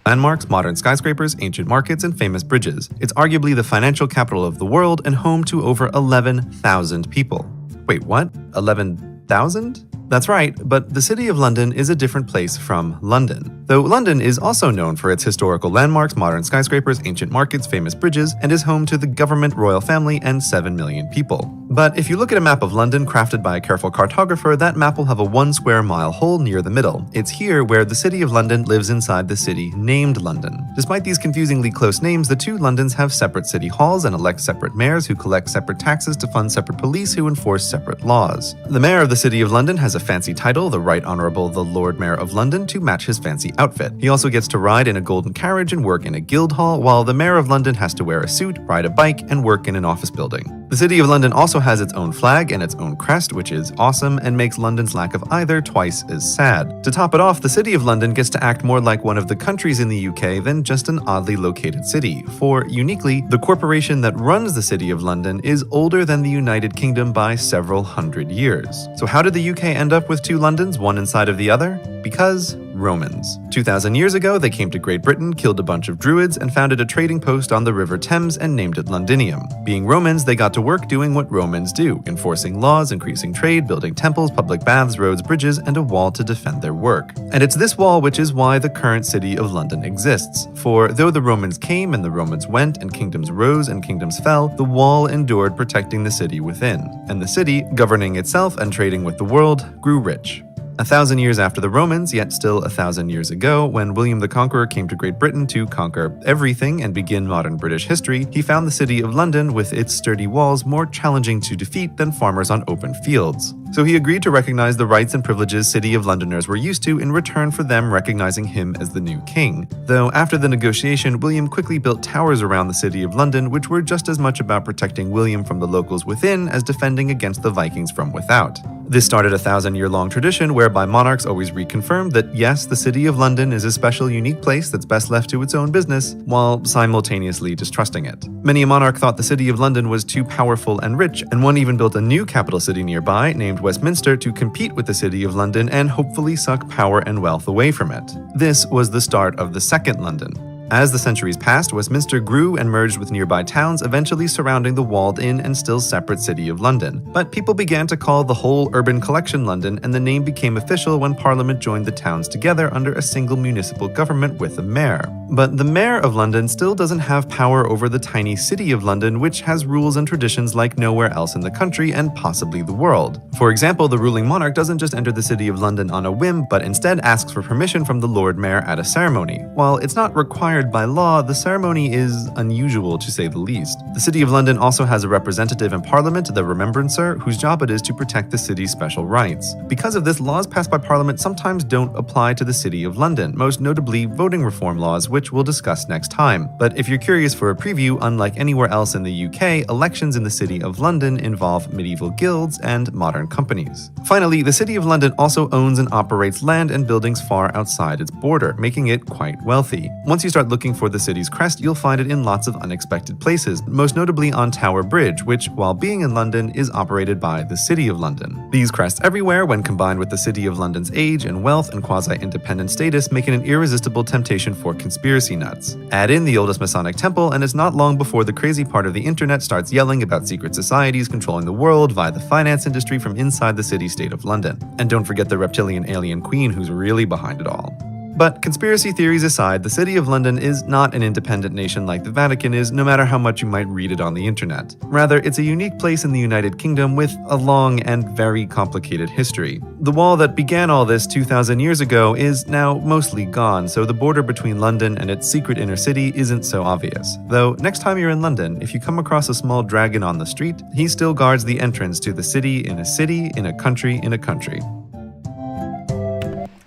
Landmarks, modern skyscrapers, ancient markets, and famous bridges. It's arguably the financial capital of the world and home to over 11,000 people. Wait, what? 11,000? That's right, but the City of London is a different place from London. Though London is also known for its historical landmarks, modern skyscrapers, ancient markets, famous bridges, and is home to the government, royal family, and 7 million people. But if you look at a map of London crafted by a careful cartographer, that map will have a 1 square mile hole near the middle. It's here where the City of London lives inside the city named London. Despite these confusingly close names, the two Londons have separate city halls and elect separate mayors who collect separate taxes to fund separate police who enforce separate laws. The mayor of the City of London has a fancy title, the Right Honourable the Lord Mayor of London, to match his fancy outfit. He also gets to ride in a golden carriage and work in a guild hall, while the Mayor of London has to wear a suit, ride a bike, and work in an office building. The City of London also has its own flag and its own crest, which is awesome and makes London's lack of either twice as sad. To top it off, the City of London gets to act more like one of the countries in the UK than just an oddly located city, for, uniquely, the corporation that runs the City of London is older than the United Kingdom by several hundred years. So how did the UK end up with two Londons, one inside of the other? Because Romans. 2,000 years ago, they came to Great Britain, killed a bunch of druids, and founded a trading post on the River Thames and named it Londinium. Being Romans, they got to work doing what Romans do, enforcing laws, increasing trade, building temples, public baths, roads, bridges, and a wall to defend their work. And it's this wall which is why the current city of London exists. For though the Romans came and the Romans went, and kingdoms rose and kingdoms fell, the wall endured, protecting the city within. And the city, governing itself and trading with the world, grew rich. 1,000 years after the Romans, yet still 1,000 years ago, when William the Conqueror came to Great Britain to conquer everything and begin modern British history, he found the City of London with its sturdy walls more challenging to defeat than farmers on open fields. So he agreed to recognize the rights and privileges City of Londoners were used to in return for them recognizing him as the new king. Though after the negotiation, William quickly built towers around the City of London, which were just as much about protecting William from the locals within as defending against the Vikings from without. This started a 1,000-year-long tradition whereby monarchs always reconfirmed that yes, the City of London is a special, unique place that's best left to its own business, while simultaneously distrusting it. Many a monarch thought the City of London was too powerful and rich, and one even built a new capital city nearby, named Westminster, to compete with the City of London and hopefully suck power and wealth away from it. This was the start of the Second London. As the centuries passed, Westminster grew and merged with nearby towns, eventually surrounding the walled-in and still separate City of London. But people began to call the whole urban collection London, and the name became official when Parliament joined the towns together under a single municipal government with a mayor. But the mayor of London still doesn't have power over the tiny City of London, which has rules and traditions like nowhere else in the country and possibly the world. For example, the ruling monarch doesn't just enter the City of London on a whim, but instead asks for permission from the Lord Mayor at a ceremony. While it's not required by law, the ceremony is unusual to say the least. The City of London also has a representative in Parliament, the Remembrancer, whose job it is to protect the city's special rights. Because of this, laws passed by Parliament sometimes don't apply to the City of London, most notably voting reform laws, which we'll discuss next time. But if you're curious for a preview, unlike anywhere else in the UK, elections in the City of London involve medieval guilds and modern companies. Finally, the City of London also owns and operates land and buildings far outside its border, making it quite wealthy. Once you start looking for the city's crest, you'll find it in lots of unexpected places, most notably on Tower Bridge, which, while being in London, is operated by the City of London. These crests everywhere, when combined with the City of London's age and wealth and quasi-independent status, make it an irresistible temptation for conspiracy nuts. Add in the oldest Masonic temple, and it's not long before the crazy part of the internet starts yelling about secret societies controlling the world via the finance industry from inside the city-state of London. And don't forget the reptilian alien queen who's really behind it all. But conspiracy theories aside, the City of London is not an independent nation like the Vatican is, no matter how much you might read it on the internet. Rather, it's a unique place in the United Kingdom with a long and very complicated history. The wall that began all this 2,000 years ago is now mostly gone, so the border between London and its secret inner city isn't so obvious. Though, next time you're in London, if you come across a small dragon on the street, he still guards the entrance to the city, in a country in a country.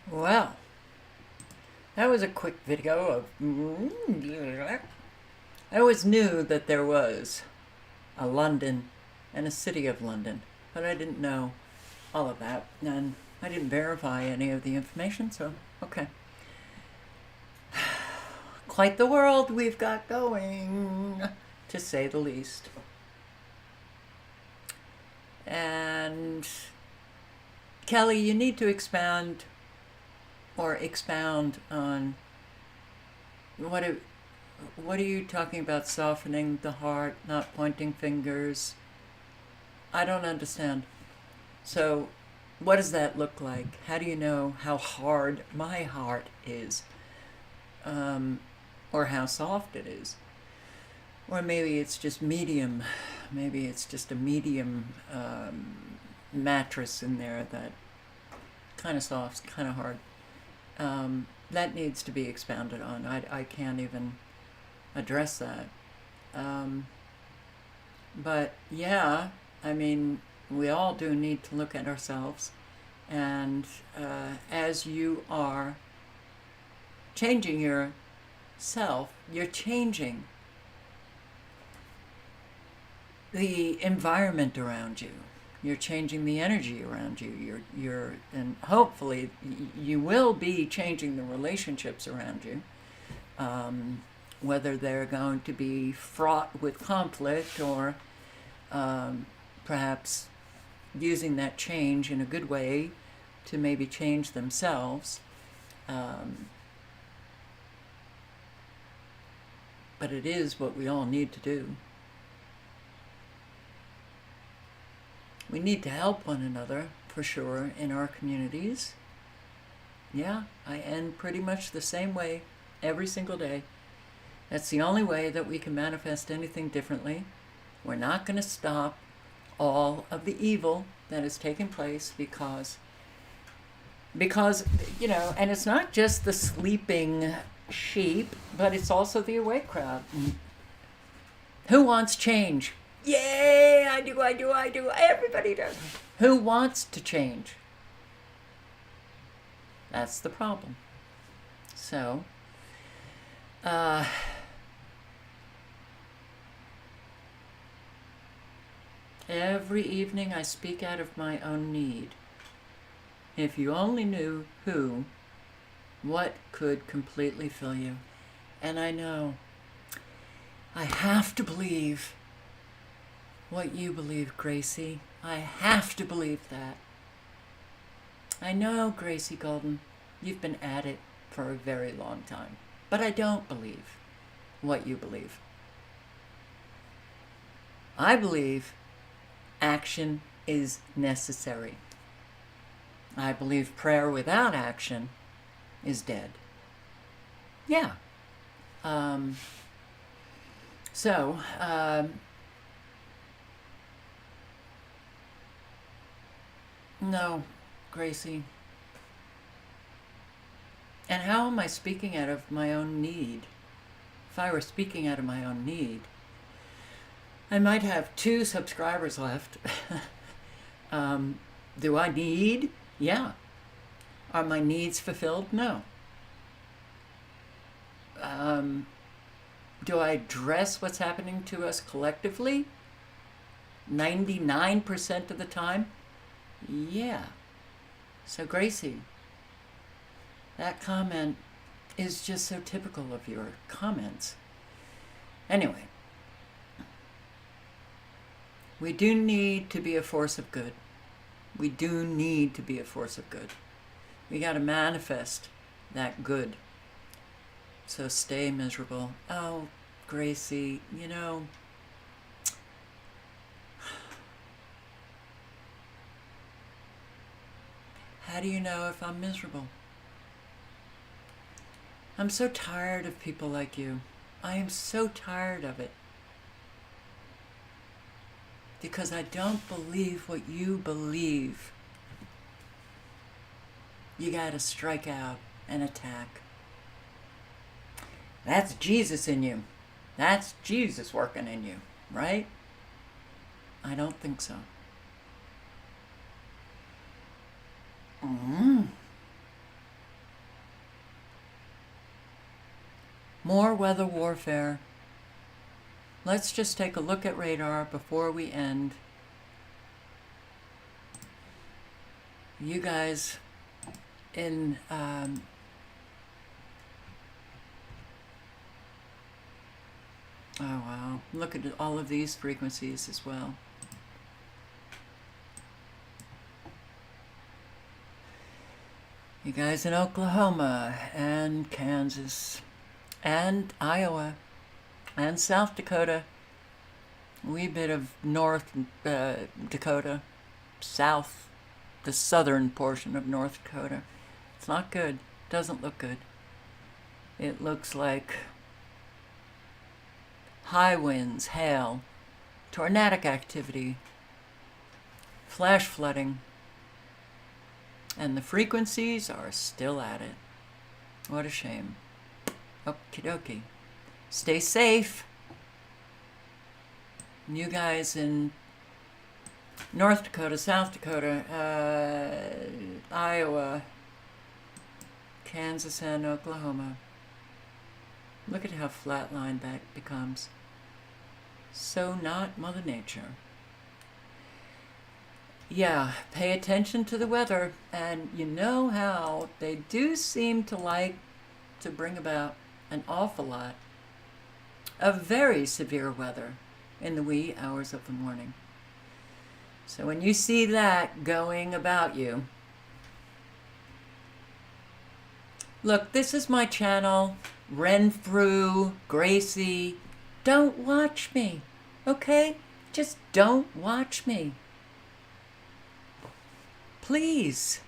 Well, that was a quick video of... I always knew that there was a London and a City of London, but I didn't know all of that, and I didn't verify any of the information, so okay. Quite the world we've got going, to say the least. And Kelly, you need to expound on what are you talking about? Softening the heart, not pointing fingers. I don't understand. So what does that look like? How do you know how hard my heart is, or how soft it is? Or maybe it's just medium. Maybe it's just a medium mattress in there that kind of soft, kind of hard. That needs to be expounded on. I can't even address that. But yeah, I mean, we all do need to look at ourselves. And as you are changing yourself, you're changing the environment around you. You're changing the energy around you. And hopefully you will be changing the relationships around you, whether they're going to be fraught with conflict or perhaps using that change in a good way to maybe change themselves. But it is what we all need to do. We need to help one another, for sure, in our communities. Yeah, I end pretty much the same way every single day. That's the only way that we can manifest anything differently. We're not going to stop all of the evil that is taking place because, you know, and it's not just the sleeping sheep, but it's also the awake crowd. Who wants change? Yay, I do. Everybody does. Who wants to change? That's the problem. So, every evening I speak out of my own need. If you only knew who, what could completely fill you. And I know I have to believe what you believe, Gracie. I have to believe that. I know, Gracie Golden, you've been at it for a very long time, but I don't believe what you believe. I believe action is necessary. I believe prayer without action is dead. Yeah. No, Gracie. And how am I speaking out of my own need? If I were speaking out of my own need, I might have 2 subscribers left. Do I need? Yeah. Are my needs fulfilled? No. Do I address what's happening to us collectively? 99% of the time? Yeah. So Gracie, that comment is just so typical of your comments. Anyway, we do need to be a force of good. We do need to be a force of good. We got to manifest that good. So stay miserable. Oh, Gracie, you know, how do you know if I'm miserable? I'm so tired of people like you. I am so tired of it. Because I don't believe what you believe. You gotta strike out and attack. That's Jesus in you. That's Jesus working in you, right? I don't think so. More weather warfare. Let's just take a look at radar before we end. You guys in oh wow, look at all of these frequencies as well. You guys in Oklahoma and Kansas and Iowa and South Dakota, a wee bit of North Dakota, south, the southern portion of North Dakota. It's not good. Doesn't look good. It looks like high winds, hail, tornadic activity, flash flooding, and the frequencies are still at it. What a shame. Okie dokie. Stay safe. You guys in North Dakota, South Dakota, Iowa, Kansas, and Oklahoma. Look at how flatline that becomes. So not Mother Nature. Yeah, pay attention to the weather, and you know how they do seem to like to bring about an awful lot of very severe weather in the wee hours of the morning. So when you see that going about you, look, this is my channel, Renfrew, Gracie. Don't watch me, okay? Just don't watch me. Please.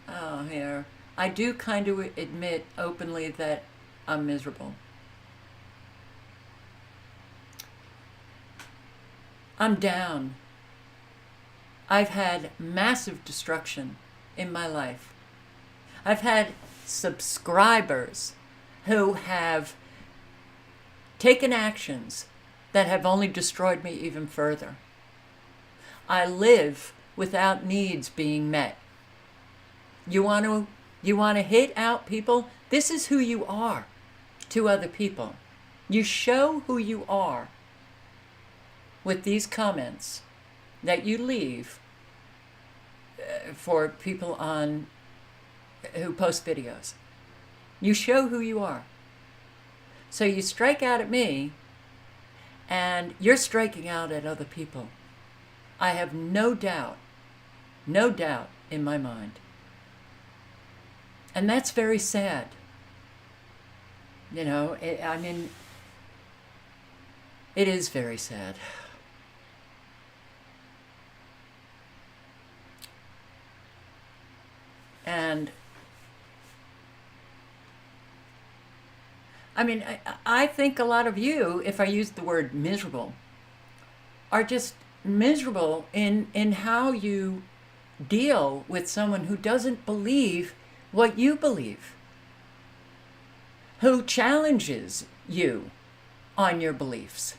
Oh, here. I do kind of admit openly that I'm miserable. I'm down. I've had massive destruction in my life. I've had subscribers who have taken actions that have only destroyed me even further. I live without needs being met. You want to hit out people? This is who you are to other people. You show who you are with these comments that you leave for people who post videos. You show who you are. So you strike out at me, and you're striking out at other people. I have no doubt in my mind. And that's very sad. You know, it is very sad. And I think a lot of you, if I use the word miserable, are just miserable in how you deal with someone who doesn't believe what you believe, who challenges you on your beliefs.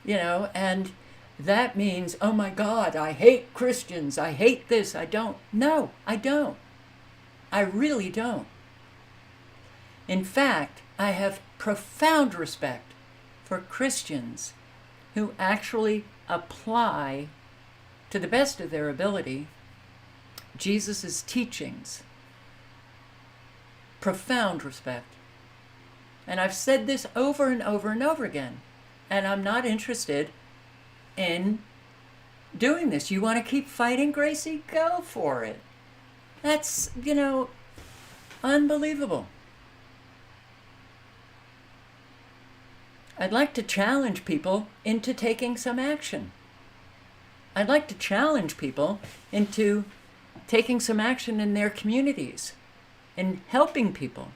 You know, and that means, oh my God, I hate Christians, I hate this, I don't. No, I don't. I really don't. In fact, I have profound respect for Christians who actually apply, to the best of their ability, Jesus' teachings. Profound respect. And I've said this over and over and over again, and I'm not interested in doing this. You want to keep fighting, Gracie? Go for it. That's, unbelievable. I'd like to challenge people into taking some action. I'd like to challenge people into taking some action in their communities and helping people.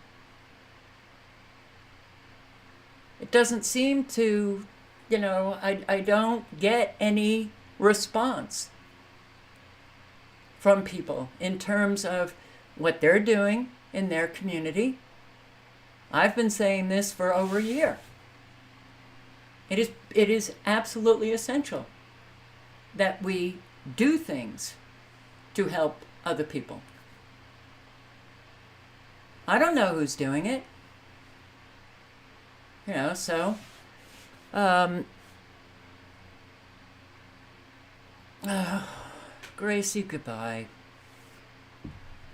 It doesn't seem to, I don't get any response from people in terms of what they're doing in their community. I've been saying this for over a year. It is absolutely essential that we do things to help other people. I don't know who's doing it. Gracie, goodbye.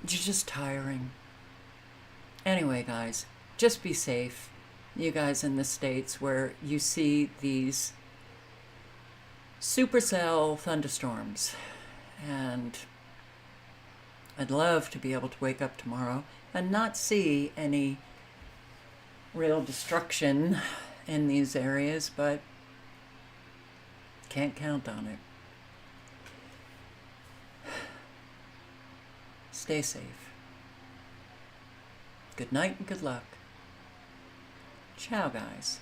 You're just tiring. Anyway, guys, just be safe. You guys in the States where you see these supercell thunderstorms. And I'd love to be able to wake up tomorrow and not see any real destruction in these areas, but can't count on it. Stay safe. Good night and good luck. Ciao, guys.